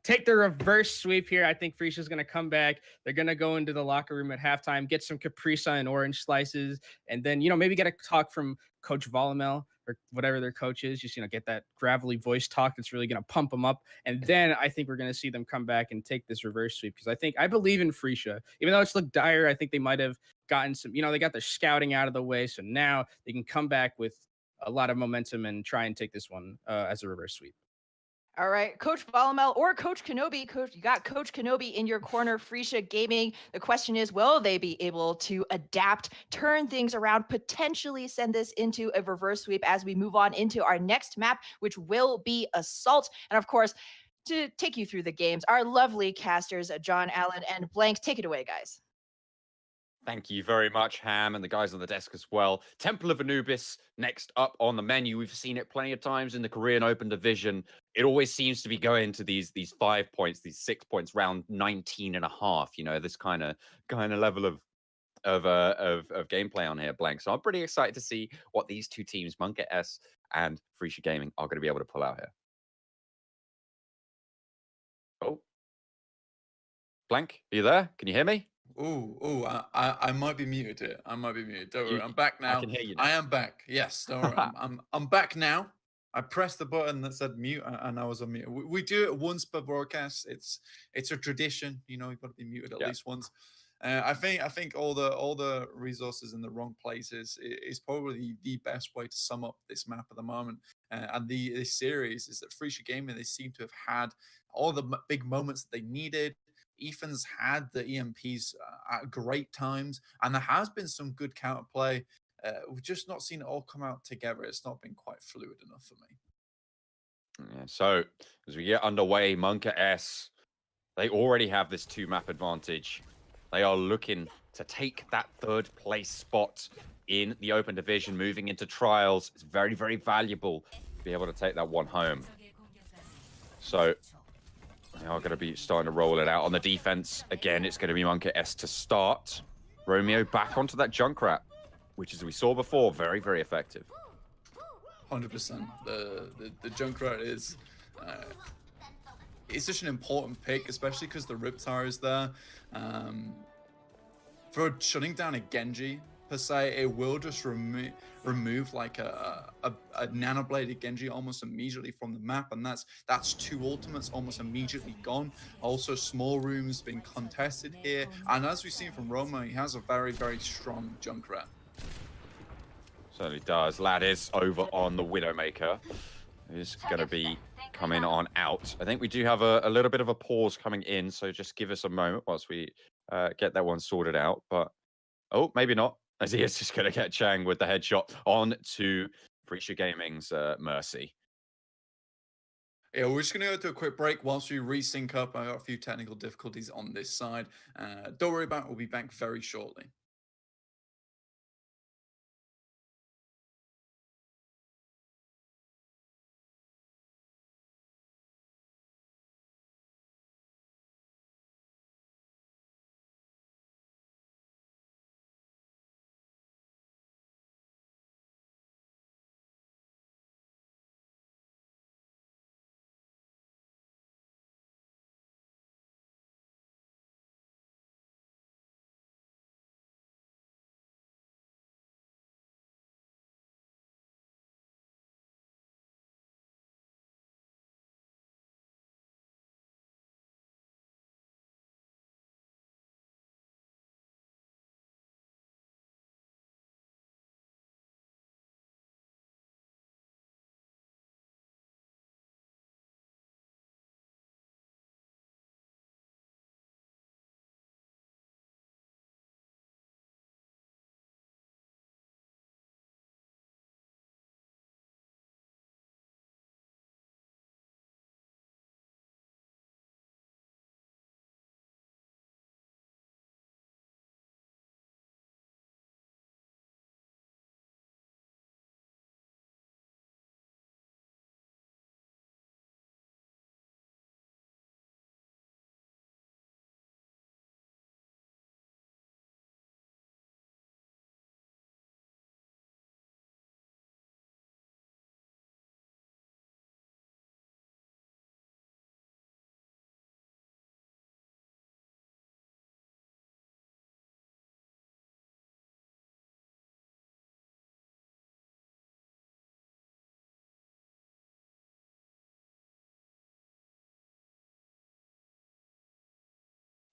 take the reverse sweep here. I think Frecia's gonna come back. They're gonna go into the locker room at halftime, get some Capri Sun and orange slices, and then maybe get a talk from Coach Volumel or whatever their coach is. Just get that gravelly voice talk that's really gonna pump them up. And then I think we're gonna see them come back and take this reverse sweep because I believe in Frecia. Even though it's looked dire, I think they might have gotten some. They got their scouting out of the way, so now they can come back with a lot of momentum and try and take this one as a reverse sweep. All right, Coach Volumel or Coach Kenobi. You got Coach Kenobi in your corner, Frecia Gaming. The question is, will they be able to adapt, turn things around, potentially send this into a reverse sweep as we move on into our next map, which will be Assault. And of course, to take you through the games, our lovely casters, John Allen and Blank. Take it away, guys. Thank you very much, Ham, and the guys on the desk as well. Temple of Anubis next up on the menu. We've seen it plenty of times in the Korean Open division. It always seems to be going to these 5 points, these 6 points, round 19 and a half. This kind of level of gameplay on here, Blank. So I'm pretty excited to see what these two teams, monKaS and Frecia Gaming, are going to be able to pull out here. Oh, Blank, are you there? Can you hear me? I might be muted here. I might be muted. Don't worry, I'm back now. I can hear you now. I am back. Yes, don't worry. I'm back now. I pressed the button that said mute, and I was on mute. We do it once per broadcast. It's a tradition. You've got to be muted at least once. I think all the resources in the wrong places is probably the best way to sum up this map at the moment. And this series is that Frecia Gaming, they seem to have had all the big moments that they needed. Ethan's had the EMPs at great times, and there has been some good counterplay. We've just not seen it all come out together. It's not been quite fluid enough for me. Yeah, so as we get underway, monKaS, they already have this 2-map advantage. They are looking to take that 3rd place spot in the Open Division, moving into Trials. It's very, very valuable to be able to take that one home. So they are going to be starting to roll it out on the defense. Again, it's going to be monKaS to start. Romeo back onto that Junkrat, which, as we saw before, very, very effective. 100%. The Junkrat is it's such an important pick, especially because the Riptide is there. For shutting down a Genji, per se, it will just remove like a nanobladed Genji almost immediately from the map, and that's 2 ultimates almost immediately gone. Also, small rooms being contested here, and as we've seen from Roma, he has a very, very strong Junkrat. Certainly does. Lad is over on the Widowmaker. He's going to be coming on out. I think we do have a little bit of a pause coming in, so just give us a moment whilst we get that one sorted out. But, oh, maybe not, as he is just going to get Chang with the headshot on to Frecia Gaming's Mercy. Yeah, we're just going to go to a quick break whilst we resync up. I got a few technical difficulties on this side. Don't worry about it. We'll be back very shortly.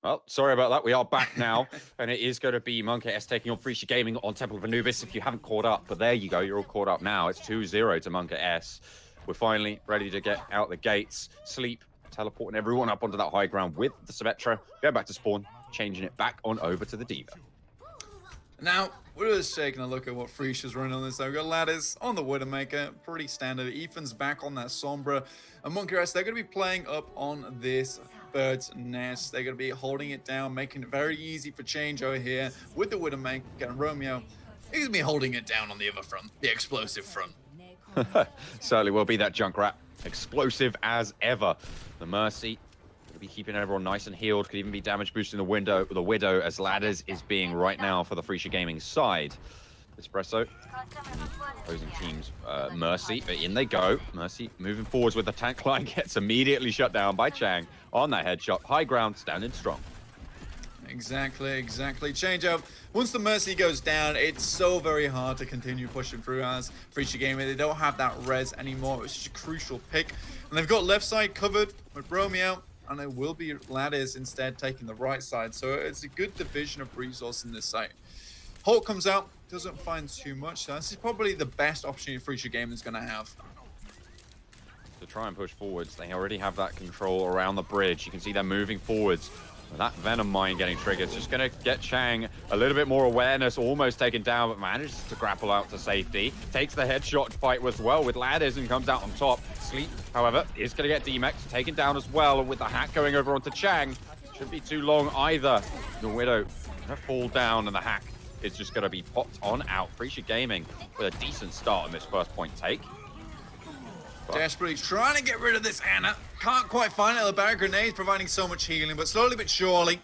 Well, sorry about that. We are back now, and it is going to be monKaS taking on Frecia Gaming on Temple of Anubis if you haven't caught up. But there you go, you're all caught up now. It's 2-0 to monKaS. We're finally ready to get out the gates. Sleep, teleporting everyone up onto that high ground with the Sept. Going back to spawn, changing it back on over to the Diva. Now, we're just taking a look at what Frecia's running on this. We've got Ladders on the Widowmaker, pretty standard. Ethan's back on that Sombra. And monKaS, they're going to be playing up on this Bird's Nest. They're going to be holding it down, making it very easy for change over here with the Widowmaker and Romeo. He's going to be holding it down on the other front, the explosive front. Certainly will be that Junkrat. Explosive as ever. The Mercy will be keeping everyone nice and healed. Could even be damage boosting the Widow as Ladders is being right now for the Frecia Gaming side. Espresso, opposing teams, Mercy, but in they go. Mercy moving forwards with the tank line, gets immediately shut down by Chang on that headshot. High ground, standing strong. Exactly. Change up. Once the Mercy goes down, it's so very hard to continue pushing through as Frecia Gaming. They don't have that res anymore. It's just a crucial pick. And they've got left side covered with Romeo, and it will be Ladders instead taking the right side. So it's a good division of resource in this site. Hulk comes out, doesn't find too much. So this is probably the best opportunity Frecia Gaming is going to have. To try and push forwards, they already have that control around the bridge. You can see they're moving forwards. That Venom Mine getting triggered. It's just going to get Chang a little bit more awareness, almost taken down, but manages to grapple out to safety. Takes the headshot fight as well with Ladders and comes out on top. Sleep, however, is going to get D-Mex taken down as well, and with the hack going over onto Chang. Shouldn't be too long either. The Widow going to fall down, and the hack is just going to be popped on out. Frecia Gaming with a decent start on this first point take. Desperately trying to get rid of this Anna. Can't quite find it. The barrier grenades providing so much healing, but slowly but surely,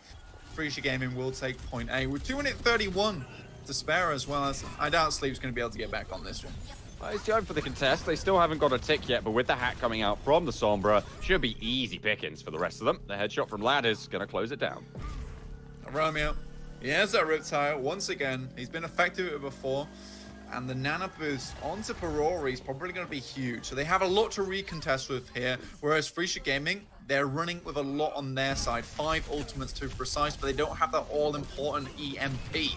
Frecia Gaming will take point A with 231 to spare, as well as I doubt Sleep's going to be able to get back on this one. Well, it's time for the contest. They still haven't got a tick yet, but with the hack coming out from the Sombra, should be easy pickings for the rest of them. The headshot from Ladders going to close it down. Romeo, he has that Riptile once again. He's been effective with it before. And the Nana boost onto Perori is probably going to be huge. So they have a lot to recontest with here. Whereas Frecia Gaming, they're running with a lot on their side. 5 ultimates to be precise, but they don't have that all-important EMP.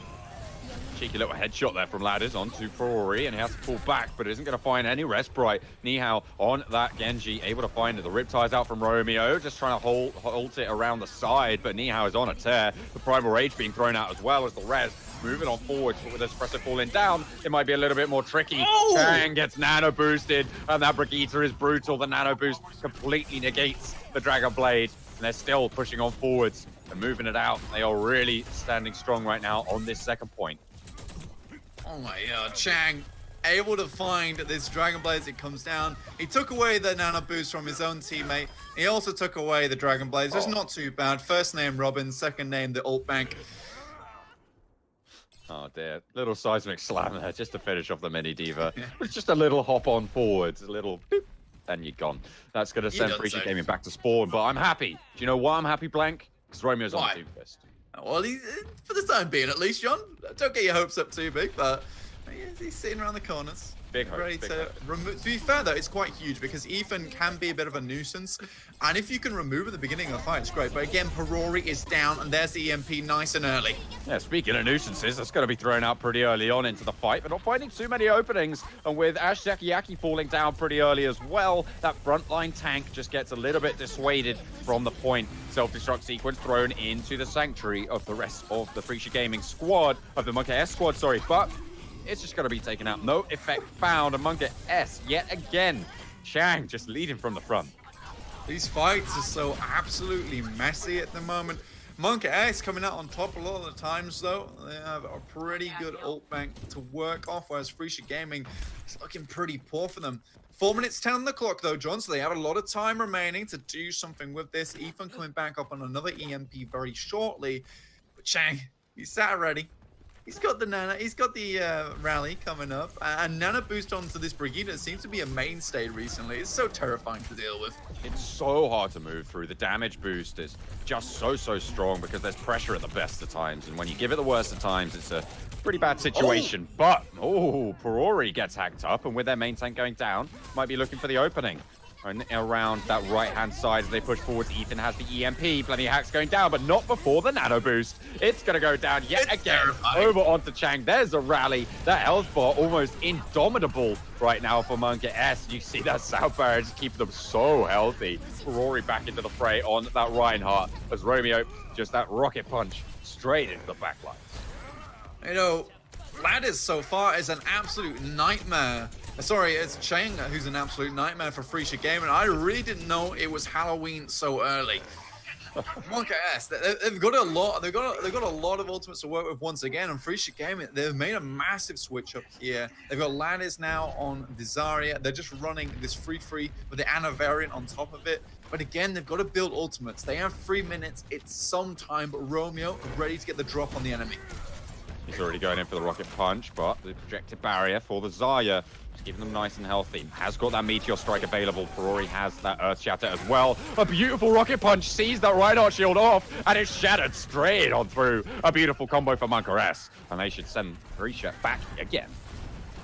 Cheeky little headshot there from Ladders onto Perori, and he has to pull back, but isn't going to find any respite. Nihao on that Genji, able to find it. The Riptide's out from Romeo, just trying to hold it around the side, but Nihao is on a tear. The Primal Rage being thrown out as well as the res. Moving on forward, but with Espresso falling down, it might be a little bit more tricky. Oh! Chang gets nano boosted, and that Brigitte is brutal. The nano boost completely negates the Dragon Blade, and they're still pushing on forwards and moving it out. They are really standing strong right now on this second point. Oh my god, Chang able to find this Dragon Blade as it comes down. He took away the nano boost from his own teammate. He also took away the Dragon Blades. It's not too bad. First name Robin, second name the ult bank. Oh dear, little seismic slam there just to finish off the mini Diva. It's just a little hop on forwards, a little boop, and you're gone. That's going to send Frecia Gaming back to spawn, but I'm happy. Do you know why I'm happy, Blank? Because Romeo's on the Doomfist. Well, for the time being at least, John. Don't get your hopes up too big, but he's sitting around the corners. Big hope. Ready to remove. To be fair though, it's quite huge because Ethan can be a bit of a nuisance, and if you can remove at the beginning of the fight, it's great. But again, Perori is down, and there's the EMP nice and early. Yeah, speaking of nuisances, that's going to be thrown out pretty early on into the fight, but not finding too many openings. And with Ash Zakiyaki falling down pretty early as well, that frontline tank just gets a little bit dissuaded from the point. Self-destruct sequence thrown into the sanctuary of the rest of the Frecia Gaming squad, of the monKaS squad, sorry, but it's just going to be taken out. No effect found. And monKaS yet again. Chang just leading from the front. These fights are so absolutely messy at the moment. monKaS coming out on top a lot of the times though. They have a pretty good ult bank to work off, whereas Frecia Gaming is looking pretty poor for them. 4 minutes 10 on the clock though, John, so they have a lot of time remaining to do something with this. Ethan coming back up on another EMP very shortly. But Chang, he's sat ready. He's got the Nana, he's got the rally coming up, and Nana boost onto this Brigitte seems to be a mainstay recently. It's so terrifying to deal with. It's so hard to move through. The damage boost is just so strong because there's pressure at the best of times, and when you give it the worst of times, it's a pretty bad situation. But, Perori gets hacked up, and with their main tank going down, might be looking for the opening. And around that right-hand side as they push forwards, Ethan has the EMP. Plenty of hacks going down, but not before the nano boost. It's going to go down yet again. Terrifying. Over onto Chang. There's a rally. That health bar almost indomitable right now for monKaS. You see that South barrier just keeping them so healthy. Rory back into the fray on that Reinhardt as Romeo, just that rocket punch straight into the backlines. You know, Ladders so far is an absolute nightmare. Sorry, it's Chang who's an absolute nightmare for Frecia Gaming. I really didn't know it was Halloween so early. monKaS, they've got a lot. They've got a lot of ultimates to work with once again. And Frecia Gaming, they've made a massive switch up here. They've got Ladders now on the Zarya. They're just running this free with the Ana variant on top of it. But again, they've got to build ultimates. They have 3 minutes. It's some time, but Romeo ready to get the drop on the enemy. He's already going in for the rocket punch, but the projected barrier for the Zarya, just keeping them nice and healthy. Has got that meteor strike available. Ferrari has that earth shatter as well. A beautiful rocket punch sees that Reinhardt shield off, and it's shattered straight on through. A beautiful combo for monKaS, and they should send Frecia back again.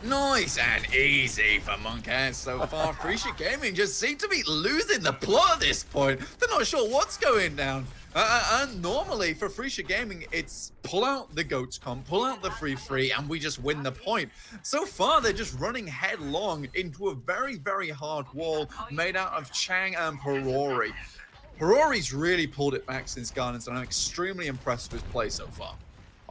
Nice and easy for monKaS so far. Frecia Gaming just seem to be losing the plot at this point. They're not sure what's going down. And normally for Frecia Gaming, it's pull out the goats comp, pull out the free, and we just win the point. So far, they're just running headlong into a very hard wall made out of Chang and Perori. Perori's really pulled it back since Gardens, and I'm extremely impressed with his play so far.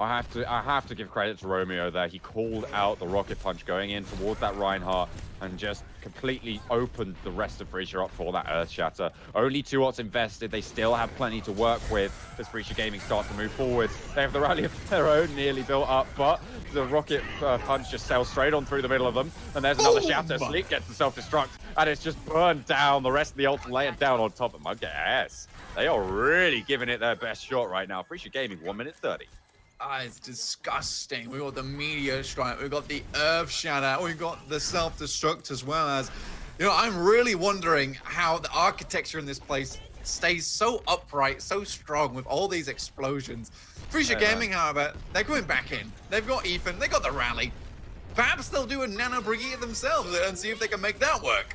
I have to give credit to Romeo there. He called out the rocket punch going in towards that Reinhardt and just completely opened the rest of Frecia up for that earth shatter. Only 2 odds invested. They still have plenty to work with as Frecia Gaming starts to move forward. They have the rally of their own nearly built up, but the rocket punch just sails straight on through the middle of them. And there's another shatter. Sleep gets the self-destruct, and it's just burned down. The rest of the ult laying down on top of monKaS. They are really giving it their best shot right now. Frecia Gaming, 1 minute 30. It's disgusting. We've got the meteor strike, we've got the earth shatter, we've got the self-destruct as well as, you know, I'm really wondering how the architecture in this place stays so upright, so strong with all these explosions. Frecia Gaming, however, they're going back in. They've got Ethan, they got the rally. Perhaps they'll do a Nano Brigade themselves and see if they can make that work.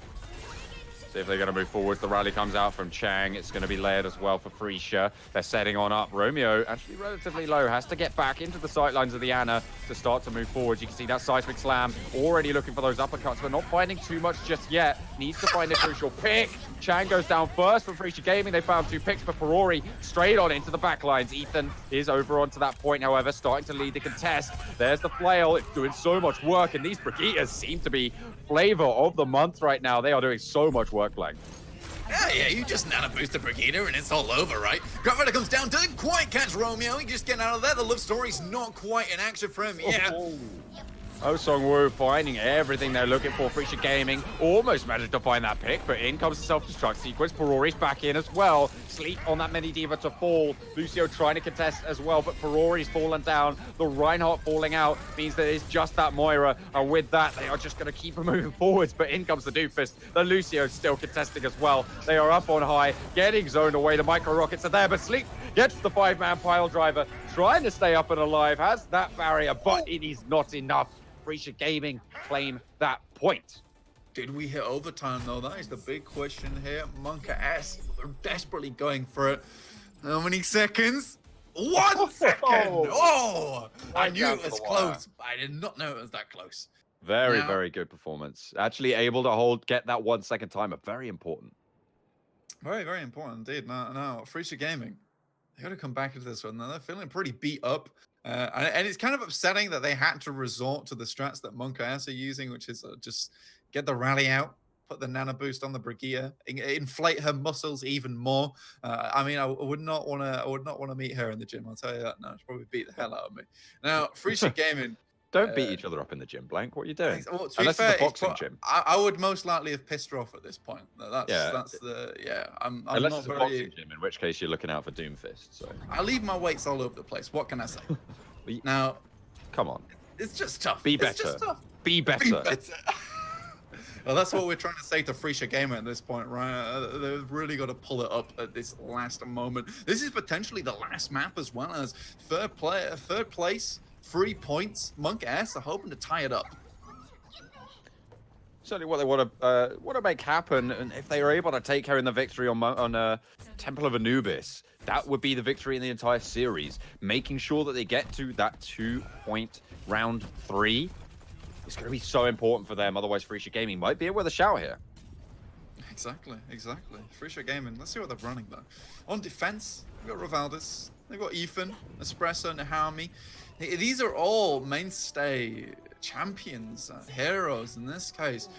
See if they're going to move forward. The rally comes out from Chang. It's going to be layered as well for Frecia. They're setting on up. Romeo, actually relatively low, has to get back into the sightlines of the Ana to start to move forward. You can see that seismic slam already looking for those uppercuts, but not finding too much just yet. Needs to find a crucial pick. Chang goes down first for Frecia Gaming. They found 2 picks, but Ferrari straight on into the backlines. Ethan is over onto that point, however, starting to lead the contest. There's the flail. It's doing so much work, and these Brigidas seem to be flavor of the month right now. They are doing so much work, Blank. Yeah, you just nano boost a Brigida and it's all over, right? Gravita comes down, doesn't quite catch Romeo. He just getting out of there. The love story's not quite in action for him. Yeah. Oh Song-woo finding everything they're looking for. Frecia Gaming almost managed to find that pick, but in comes the self-destruct sequence. Ferrari's back in as well. Sleep on that mini diva to fall. Lucio trying to contest as well, but Ferrari's fallen down. The Reinhardt falling out means that it's just that Moira, and with that, they are just going to keep moving forwards, but in comes the Doofus. The Lucio still contesting as well. They are up on high, getting zoned away. The micro rockets are there, but Sleep gets the 5-man pile driver, trying to stay up and alive, has that barrier, but it is not enough. Frecia Gaming claim that point. Did we hit overtime though? That is the big question here. monKaS, they're desperately going for it. How many seconds? 1 second! Oh! I knew it was close, but I did not know it was that close. Very good performance. Actually able to get that 1 second timer. Very important. Very important indeed. Now, Frecia Gaming, they got to come back into this one. They're feeling pretty beat up. And it's kind of upsetting that they had to resort to the strats that monKaS are using, which is just get the rally out, put the nano boost on the Brigida, inflate her muscles even more. I mean, I would not want to meet her in the gym. I'll tell you that now. She'd probably beat the hell out of me. Now, Frecia Gaming. Don't beat each other up in the gym, Blank. What are you doing? Well, Unless fair, it's a boxing gym. I would most likely have pissed her off at this point. I'm Unless not it's a very... boxing gym, in which case you're looking out for Doomfist. So I leave my weights all over the place. What can I say? Now, come on. It's just tough. Be better. It's just tough. Be better. Be better. Well, that's what we're trying to say to Frecia Gamer at this point, right? They've really got to pull it up at this last moment. This is potentially the last map as well as third place, 3 points. monKaS are hoping to tie it up. certainly what they want to make happen. And if they are able to take her in the victory on Temple of Anubis, that would be the victory in the entire series. Making sure that they get to that 2-point round 3 is going to be so important for them. Otherwise, Frecia Gaming might be with a shout here. Exactly. Frecia Gaming. Let's see what they're running though. On defense, we've got Rivaldis, they've got Ethan, Espresso, Naomi. These are all mainstay champions, heroes in this case.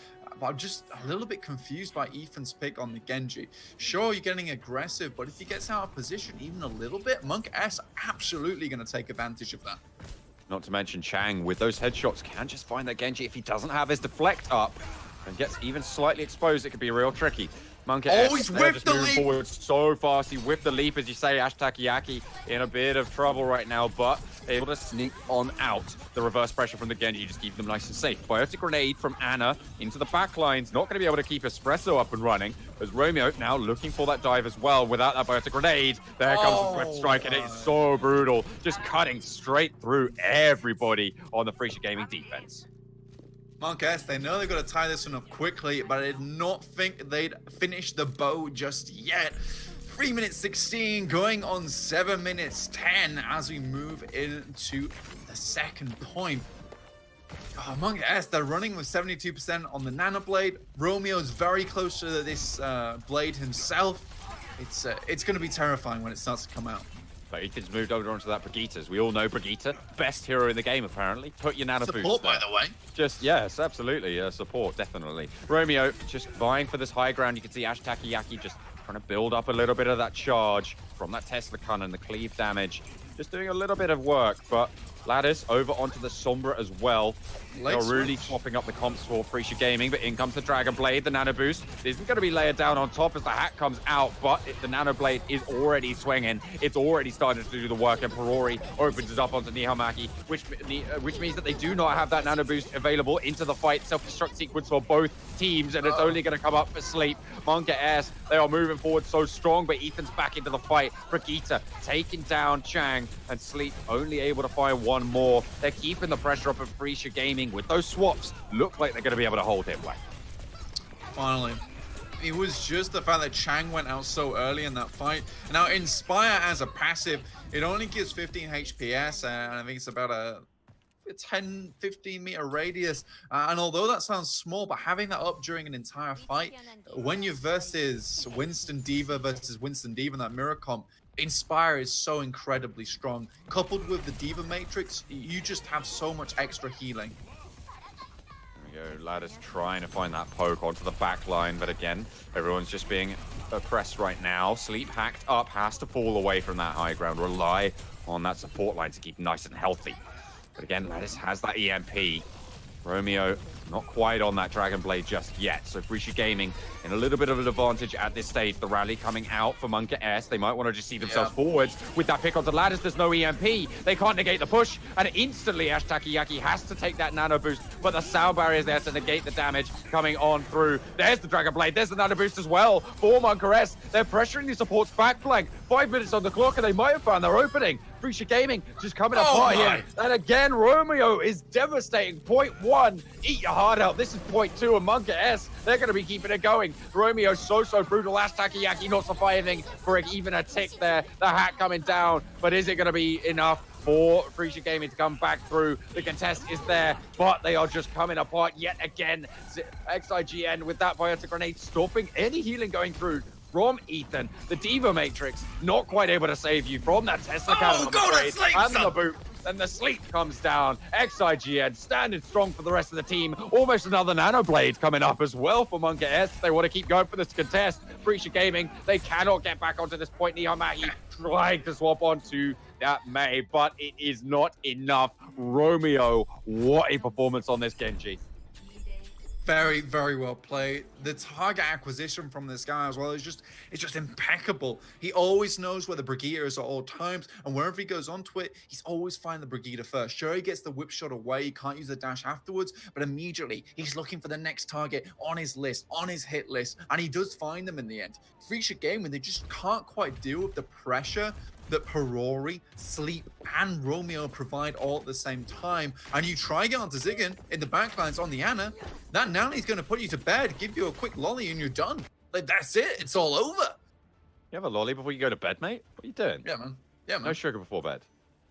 But I'm just a little bit confused by Ethan's pick on the Genji. Sure, you're getting aggressive, but if he gets out of position even a little bit, monKaS absolutely going to take advantage of that. Not to mention Chang, with those headshots, can just find that Genji. If he doesn't have his deflect up and gets even slightly exposed, it could be real tricky. monKaS, he's they're whiffed just the moving leap. forward so fast. He whiffed the leap, as you say. Ashtakayaki in a bit of trouble right now, but able to sneak on out. The reverse pressure from the Genji just keep them nice and safe. Biotic grenade from Ana into the back lines. Not going to be able to keep Espresso up and running, as Romeo now looking for that dive as well. Without that Biotic grenade, there comes the Swift Strike, and it is so brutal. Just cutting straight through everybody on the Frecia Gaming defense. monKaS, they know they've got to tie this one up quickly, but I did not think they'd finish the bow just yet. 3 minutes 16, going on 7 minutes 10 as we move into the second point. Oh, monKaS, they're running with 72% on the Nano Blade. Romeo's very close to this blade himself. It's going to be terrifying when it starts to come out. But Ethan's moved over onto that Brigitte. As we all know, Brigitte, best hero in the game, apparently. Put your nano boost Support, there. by the way. Just, yes, absolutely. Support, definitely. Romeo just vying for this high ground. You can see Ashtakayaki just trying to build up a little bit of that charge from that Tesla cannon, the cleave damage. Just doing a little bit of work, but Ladders over onto the Sombra as well. They're really swapping up the comps for Frecia Gaming, but in comes the Dragon Blade, the Nano Boost. It isn't going to be layered down on top as the hack comes out, but the Nano Blade is already swinging. It's already started to do the work, and Perori opens it up onto Nihamaki, which means that they do not have that Nano Boost available into the fight. Self-destruct sequence for both teams, and it's only going to come up for Sleep. monKaS, they are moving forward so strong, but Ethan's back into the fight. Brigitte taking down Chang, and Sleep only able to find one more. They're keeping the pressure up of Frecia Gaming with those swaps. Look like they're going to be able to hold him back. Finally. It was just the fact that Chang went out so early in that fight. Now, Inspire as a passive, it only gives 15 HPS, and I think it's about a 10-15 meter radius. And although that sounds small, but having that up during an entire fight, when you're versus Winston D.Va versus Winston D.Va in that mirror comp, Inspire is so incredibly strong. Coupled with the D.Va Matrix, you just have so much extra healing. There we go. Ladder's trying to find that poke onto the back line, but again, everyone's just being oppressed right now. Sleep hacked up, has to fall away from that high ground, rely on that support line to keep nice and healthy. But again, Ladis has that EMP. Romeo not quite on that Dragon Blade just yet. So Frecia Gaming in a little bit of an advantage at this stage. The rally coming out for monKaS. They might want to just see themselves forwards. With that pick onto Ladders, there's no EMP. They can't negate the push. And instantly, Ashtakayaki has to take that nano boost. But the sound barrier is there to negate the damage coming on through. There's the Dragon Blade. There's the nano boost as well for monKaS. They're pressuring the support's back flank. 5 minutes on the clock, and they might have found their opening. Frecia Gaming just coming apart here. And again, Romeo is devastating. Point 1, eat your heart out. This is point 2, and monKaS, they're going to be keeping it going. Romeo so brutal. Ashtakayaki not surviving for even a tick there. The hack coming down, but is it going to be enough for Frecia Gaming to come back through? The contest is there, but they are just coming apart yet again. XIGN with that Biotic Grenade stopping any healing going through from Ethan. The D.Va Matrix not quite able to save you from that Tesla cannon, and the boot. Then the sleep comes down. XIGN standing strong for the rest of the team. Almost another Nano Blade coming up as well for monKaS. They want to keep going for this contest. Frecia Gaming, they cannot get back onto this point. Nihamaki trying to swap onto that May, but it is not enough. Romeo, what a performance on this Genji. Very, very well played. The target acquisition from this guy as well is just impeccable. He always knows where the Brigitte is at all times, and wherever he goes onto it, he's always find the Brigitte first. Sure, he gets the whip shot away, he can't use the dash afterwards, but immediately he's looking for the next target on his list, on his hit list, and he does find them in the end. Frecia Gaming, they just can't quite deal with the pressure that Perori, Sleep, and Romeo provide all at the same time, and you try get onto Ziggin in the backlines on the Ana, that Nani's going to put you to bed, give you a quick lolly, and you're done. Like, that's it. It's all over. You have a lolly before you go to bed, mate? What are you doing? Yeah, man. Yeah, man. No sugar before bed.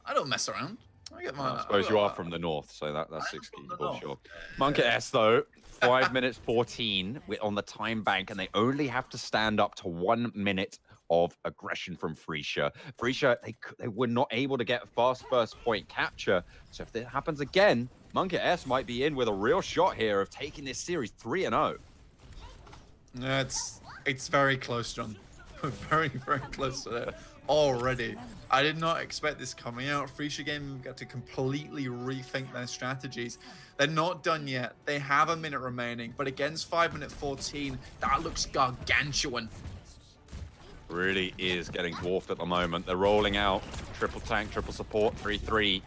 I don't mess around. I get my. I suppose you are from the north, so that's from excusable, the north. sure. monKaS, though, 5 minutes 14 on the time bank, and they only have to stand up to 1 minute of aggression from Frecia. Frecia, they were not able to get fast first point capture, so if that happens again, monKaS might be in with a real shot here of taking this series 3-0. Yeah, it's very close, John. We're very, very close to that already. I did not expect this coming out. Frecia Gaming got to completely rethink their strategies. They're not done yet. They have a minute remaining, but against 5 minute 14, that looks gargantuan. Really is getting dwarfed at the moment. They're rolling out triple tank, triple support, 3-3.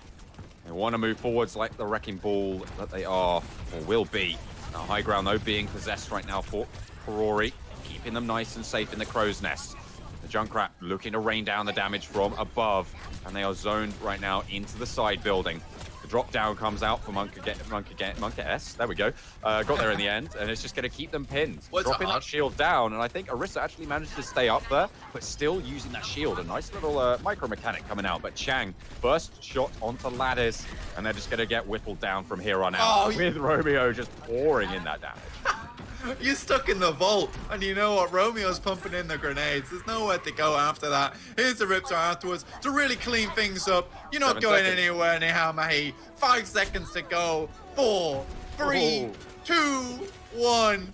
They want to move forwards like the wrecking ball that they are, or will be. Now, high ground, though, being possessed right now for Perori, keeping them nice and safe in the crow's nest. The Junkrat looking to rain down the damage from above, and they are zoned right now into the side building. The drop down comes out for monKaS. There we go. Got there in the end, and it's just going to keep them pinned. Dropping that shield down, and I think Orisa actually managed to stay up there, but still using that shield. A nice little micro mechanic coming out, but Chang, first shot onto ladders, and they're just going to get whittled down from here on out, with Romeo just pouring in that damage. You're stuck in the vault, and you know what? Romeo's pumping in the grenades. There's nowhere to go after that. Here's the Riptide afterwards to really clean things up. You're not 7 going seconds. anywhere anyhow, Mahi. 5 seconds to go. 4, 3, 2, 1.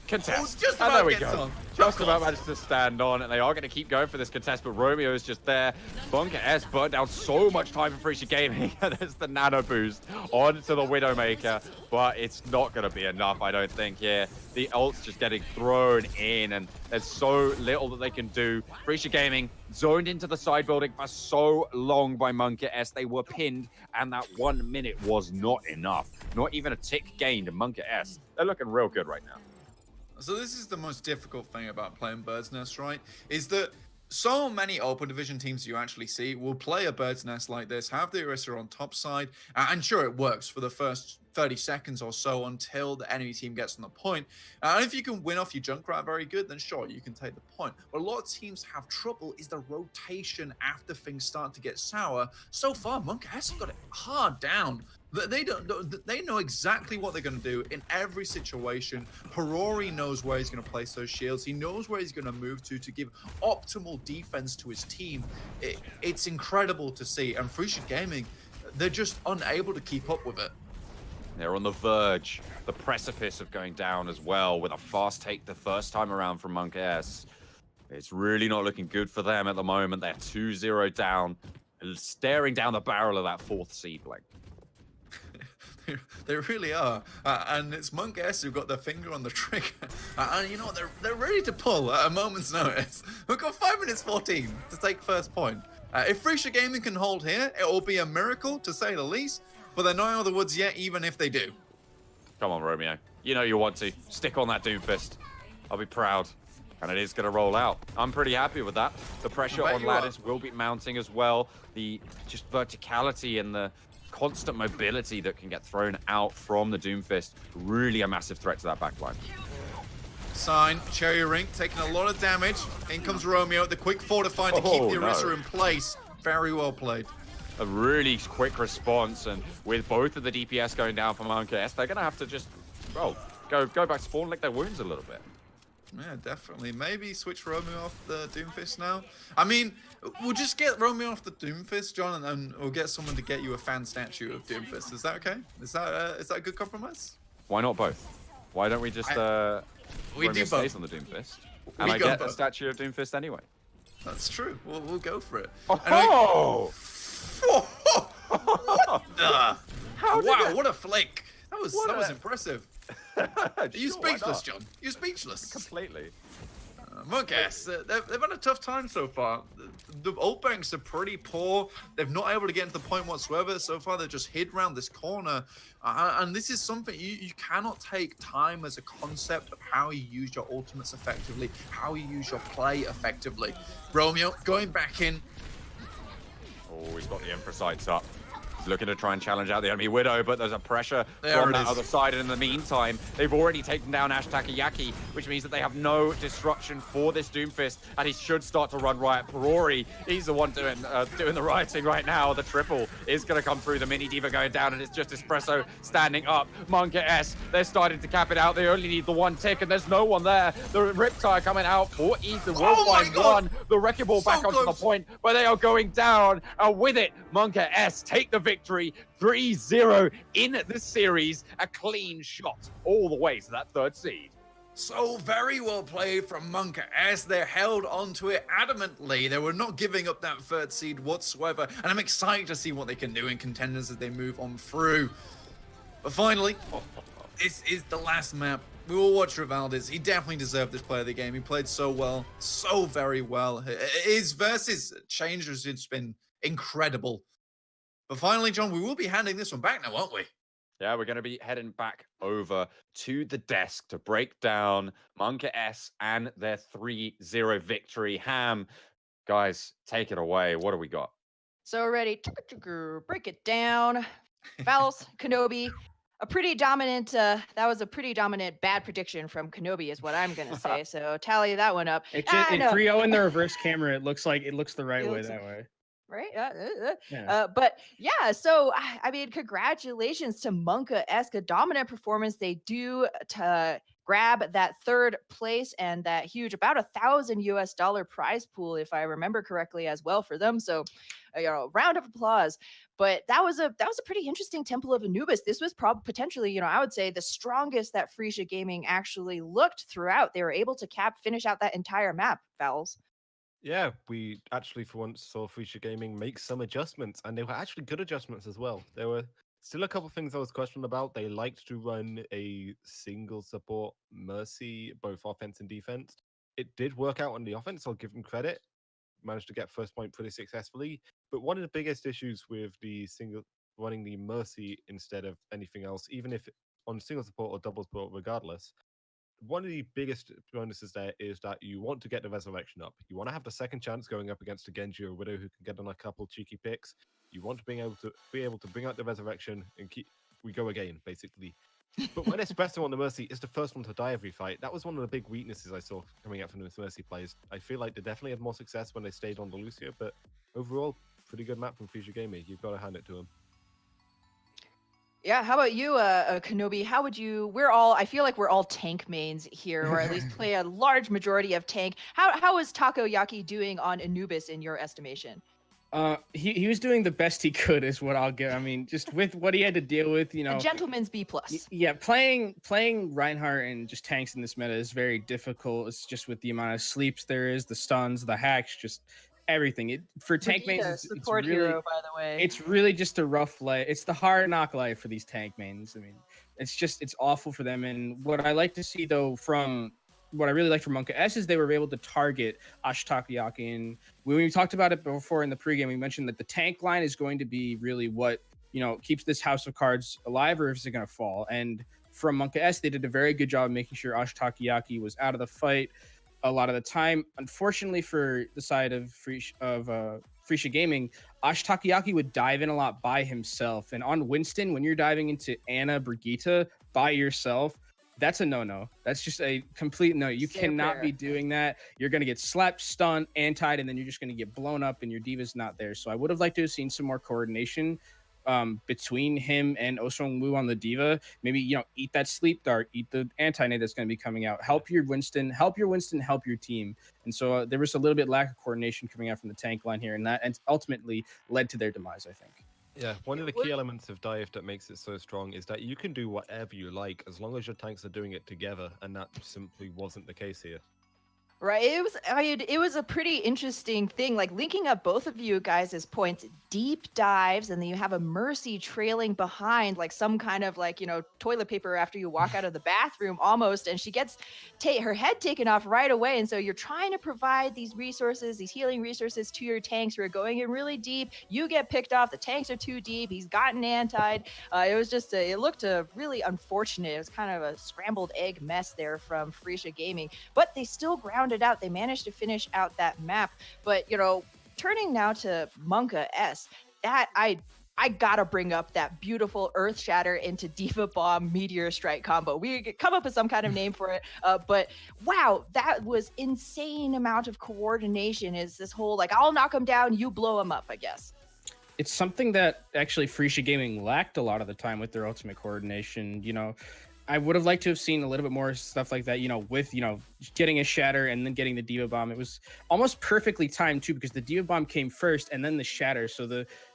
Contest. Oh, just And about there we gets go. on. Just about managed to stand on, and they are going to keep going for this contest, but Romeo is just there. monKaS burnt down so much time for Frecia Gaming. There's the nano boost onto the Widowmaker, but it's not going to be enough, I don't think, here. The ult's just getting thrown in, and there's so little that they can do. Frecia Gaming zoned into the side building for so long by monKaS. They were pinned, and that 1 minute was not enough. Not even a tick gained in monKaS. They're looking real good right now. So this is the most difficult thing about playing Bird's Nest, right? Is that so many open division teams you actually see will play a Bird's Nest like this, have the Orisa on top side, and sure, it works for the first 30 seconds or so until the enemy team gets on the point. And if you can win off your Junkrat very good, then sure, you can take the point. But a lot of teams have trouble is the rotation after things start to get sour. So far, monKaS have got it hard down. They know exactly what they're going to do in every situation. Perori knows where he's going to place those shields. He knows where he's going to move to give optimal defense to his team. It's incredible to see. And Frecia Gaming, they're just unable to keep up with it. They're on the verge, the precipice of going down as well, with a fast take the first time around from monKaS. It's really not looking good for them at the moment. They're 2-0 down, staring down the barrel of that 4th seed blank. They really are, and it's monKaS who've got their finger on the trigger, and you know what? They're ready to pull at a moment's notice. We've got 5 minutes 14 to take first point. If Frecia Gaming can hold here, it will be a miracle to say the least, but they're not out of the woods yet, even if they do. Come on, Romeo. You know you want to. Stick on that Doomfist. I'll be proud. And it is going to roll out. I'm pretty happy with that. The pressure on ladders will be mounting as well. The just verticality and the constant mobility that can get thrown out from the Doomfist, really a massive threat to that backline. Sign, Cherry Ring taking a lot of damage. In comes Romeo, the quick fortify to keep the Orisa in place. Very well played. A really quick response, and with both of the DPS going down for monKaS, they're going to have to just, well, go back to spawn, lick their wounds a little bit. Yeah, definitely. Maybe switch Romeo off the Doomfist now. I mean, we'll just get Romeo off the Doomfist, John, and we'll get someone to get you a fan statue of Doomfist. Is that okay? Is that a good compromise? Why not both? Why don't we just we Romeo do stays both. on the Doomfist, We and I go get both. a statue of Doomfist anyway. That's true. We'll go for it. Oh! Wow, what a flick! That was impressive. You Sure, why speechless, not? John. You're speechless. Completely. monKaS, they've had a tough time so far. The ult banks are pretty poor. They're not able to get into the point whatsoever. So far, they're just hid around this corner. And this is something you cannot take time as a concept of how you use your ultimates effectively, how you use your play effectively. Romeo going back in. Oh, he's got the Emperor sights up. He's looking to try and challenge out the enemy Widow, but there's a pressure There from it that is. other side. And in the meantime, they've already taken down Ash Takayaki, which means that they have no disruption for this Doomfist, and he should start to run riot. Perori, he's the one doing the rioting right now. The triple is going to come through. The mini diva going down, and it's just Espresso standing up. monKaS, they're starting to cap it out. They only need the one tick, and there's no one there. The Riptide coming out for Ethan will Oh my find God. one. The Wrecking Ball So back onto the close. point, but they are going down. And with it, monKaS take the victory, 3-0 in the series, a clean shot all the way to that third seed. So very well played from monKaS. They held onto it adamantly. They were not giving up that third seed whatsoever. And I'm excited to see what they can do in contenders as they move on through. But finally, this is the last map. We will watch Rivaldis. He definitely deserved this play of the game. He played so well, so very well. His versus change has just been incredible. But finally, John, we will be handing this one back now, won't we? Yeah, we're going to be heading back over to the desk to break down monKaS and their 3-0 victory. Ham, guys, take it away. What do we got? So ready, break it down. Vals, Kenobi, a pretty dominant, that was a pretty dominant bad prediction from Kenobi is what I'm going to say. So tally that one up. It Ah, no. 3-0 in the reverse camera. It looks the right It way looks that way. Right? Yeah. But yeah, so I mean, congratulations to monKaS, a dominant performance. They do to grab that third place and that huge, about $1,000 prize pool, if I remember correctly, as well for them. So, round of applause. But that was a pretty interesting Temple of Anubis. This was probably potentially, I would say the strongest that Frecia Gaming actually looked throughout. They were able to finish out that entire map, Vowels. Yeah, we actually for once saw Frecia Gaming make some adjustments, and they were actually good adjustments as well. There were still a couple of things I was questioning about. They liked to run a single support Mercy, both offense and defense. It did work out on the offense, I'll give them credit. Managed to get first point pretty successfully. But one of the biggest issues with the single running the Mercy instead of anything else, even if on single support or double support, regardless, one of the biggest bonuses there is that you want to get the resurrection up. You want to have the second chance going up against a Genji or Widow who can get on a couple cheeky picks. You want to be able to bring out the resurrection and we go again, basically. But when Espresso on the Mercy is the first one to die every fight, that was one of the big weaknesses I saw coming out from the Mercy players. I feel like they definitely had more success when they stayed on the Lucio, but overall, pretty good map from Frecia Gaming. You've got to hand it to them. Yeah, how about you, Kenobi? How would you? I feel like we're all tank mains here, or at least play a large majority of tank. How is Takoyaki doing on Anubis in your estimation? He was doing the best he could, is what I'll give. I mean, just with what he had to deal with, A gentleman's B+. Yeah, playing Reinhardt and just tanks in this meta is very difficult. It's just with the amount of sleeps there is, the stuns, the hacks, just everything. For tank mains, it's really, hero, by the way. It's really just a rough life. It's the hard knock life for these tank mains. I mean, it's awful for them. And what I like to see though what I really like from monKaS is they were able to target Ash Takayaki. And when we talked about it before in the pregame, we mentioned that the tank line is going to be really what, keeps this house of cards alive, or is it going to fall? And from monKaS, they did a very good job of making sure Ash Takayaki was out of the fight a lot of the time. Unfortunately for the side of Frecia Gaming, Ash Takayaki would dive in a lot by himself. And on Winston, when you're diving into Ana Brigitte by yourself, that's a no-no. That's just a complete no. You cannot be doing that. You're going to get slapped, stunned, antied, and then you're just going to get blown up and your diva's not there. So I would have liked to have seen some more coordination between him and Osung Woo on the diva. Maybe, eat that sleep dart, eat the anti-nade that's going to be coming out. Help your Winston, help your team. And so there was a little bit lack of coordination coming out from the tank line here, and that ultimately led to their demise, I think. Yeah, one of the key elements of Dive that makes it so strong is that you can do whatever you like as long as your tanks are doing it together, and that simply wasn't the case here. Right. It was a pretty interesting thing, like linking up both of you guys' points, deep dives, and then you have a Mercy trailing behind like some kind of toilet paper after you walk out of the bathroom almost, and she gets her head taken off right away. And so you're trying to provide these resources, these healing resources to your tanks who are going in really deep. You get picked off. The tanks are too deep. He's gotten antied. It looked really unfortunate. It was kind of a scrambled egg mess there from Frecia Gaming, but they still grounded out. They managed to finish out that map. But turning now to monKaS, that I gotta bring up that beautiful Earth Shatter into Diva Bomb Meteor Strike combo. We could come up with some kind of name for it, but wow, that was insane amount of coordination. Is this whole like I'll knock him down, you blow him up, I guess. It's something that actually Frecia Gaming lacked a lot of the time with their ultimate coordination. I would have liked to have seen a little bit more stuff like that, with, getting a shatter and then getting the Diva Bomb. It was almost perfectly timed too, because the Diva Bomb came first and then the shatter. So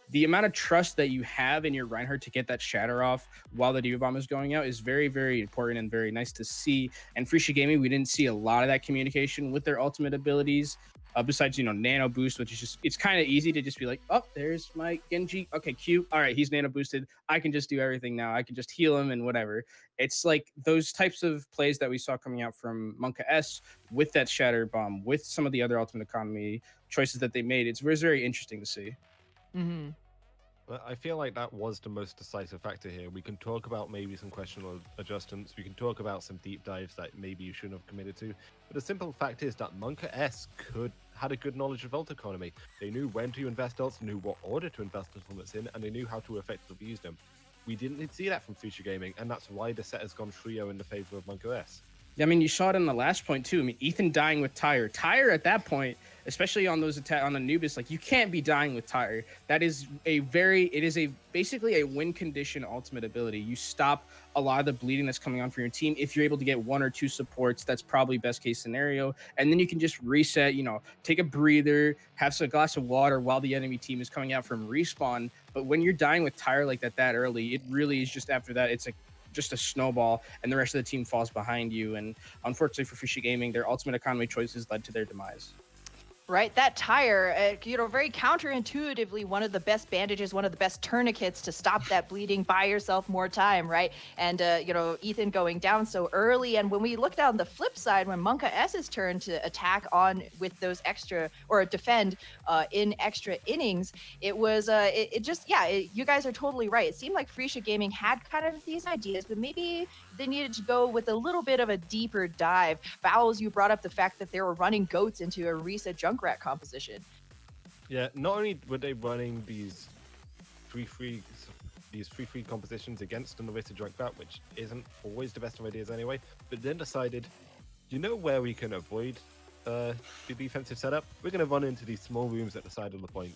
the amount of trust that you have in your Reinhardt to get that shatter off while the Diva Bomb is going out is very, very important and very nice to see. And Frecia Gaming, we didn't see a lot of that communication with their ultimate abilities. Besides, nano boost, which is just, it's kind of easy to just be like, oh, there's my Genji. Okay, Q. All right, he's nano boosted. I can just do everything now. I can just heal him and whatever. It's like those types of plays that we saw coming out from monKaS with that Shatter Bomb, with some of the other Ultimate Economy choices that they made. It was very interesting to see. Mm-hmm. But I feel like that was the most decisive factor here. We can talk about maybe some questionable adjustments. We can talk about some deep dives that maybe you shouldn't have committed to. But the simple fact is that monKaS had a good knowledge of ult economy. They knew when to invest ults, knew what order to invest ultimates in, and they knew how to effectively use them. We didn't see that from Frecia Gaming, and that's why the set has gone 3-0 in the favor of monKaS. I mean, you saw it in the last point too. I mean, Ethan dying with Tyre. Tyre at that point, especially on those on the Anubis, like you can't be dying with Tyre. That is basically a win condition ultimate ability. You stop a lot of the bleeding that's coming on for your team. If you're able to get 1 or 2 supports, that's probably best case scenario. And then you can just reset, take a breather, have a glass of water while the enemy team is coming out from respawn. But when you're dying with Tyre like that early, it really is just after that, it's just a snowball and the rest of the team falls behind you. And unfortunately for Frecia Gaming, their ultimate economy choices led to their demise. Right, that Tyre, very counterintuitively, one of the best bandages, one of the best tourniquets to stop that bleeding, buy yourself more time, right? And, Ethan going down so early. And when we look down the flip side, when monKaS's turn to attack on with those extra, or defend in extra innings, it was, you guys are totally right. It seemed like Frecia Gaming had kind of these ideas, but maybe they needed to go with a little bit of a deeper dive. Fowls, you brought up the fact that they were running goats into a Risa Junkrat composition. Yeah, not only were they running these free compositions against an Risa Junkrat, which isn't always the best of ideas anyway, but then decided, where we can avoid the defensive setup? We're going to run into these small rooms at the side of the point.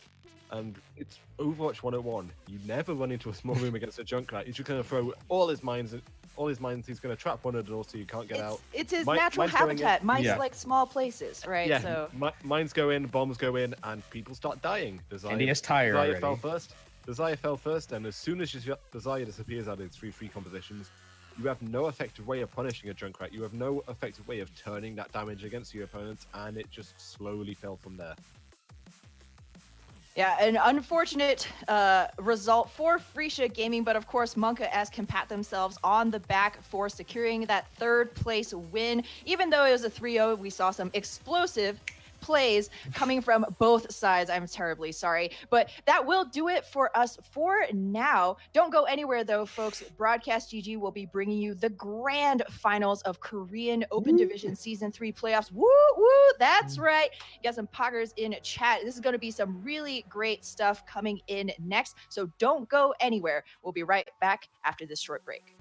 And it's Overwatch 101. You never run into a small room against a Junkrat. He's just going to throw all his mines. He's going to trap one of the doors so you can't get out. It's his natural habitat. Mice like small places, right? Yeah, so mines go in, bombs go in, and people start dying. And he has Tyre already. fell first. Desire fell first, and as soon as Desire disappears out of its 3-3 compositions, you have no effective way of punishing a Junkrat. You have no effective way of turning that damage against your opponents, and it just slowly fell from there. Yeah, an unfortunate result for Frecia Gaming, but of course monKaS can pat themselves on the back for securing that 3rd place win. Even though it was a 3-0, we saw some explosive plays coming from both sides. I'm terribly sorry, but that will do it for us for now. Don't go anywhere though, folks. Broadcast.gg will be bringing you the grand finals of Korean Open Division Season 3 playoffs. Woo, woo, that's right. You got some poggers in chat. This is going to be some really great stuff coming in next, so don't go anywhere. We'll be right back after this short break.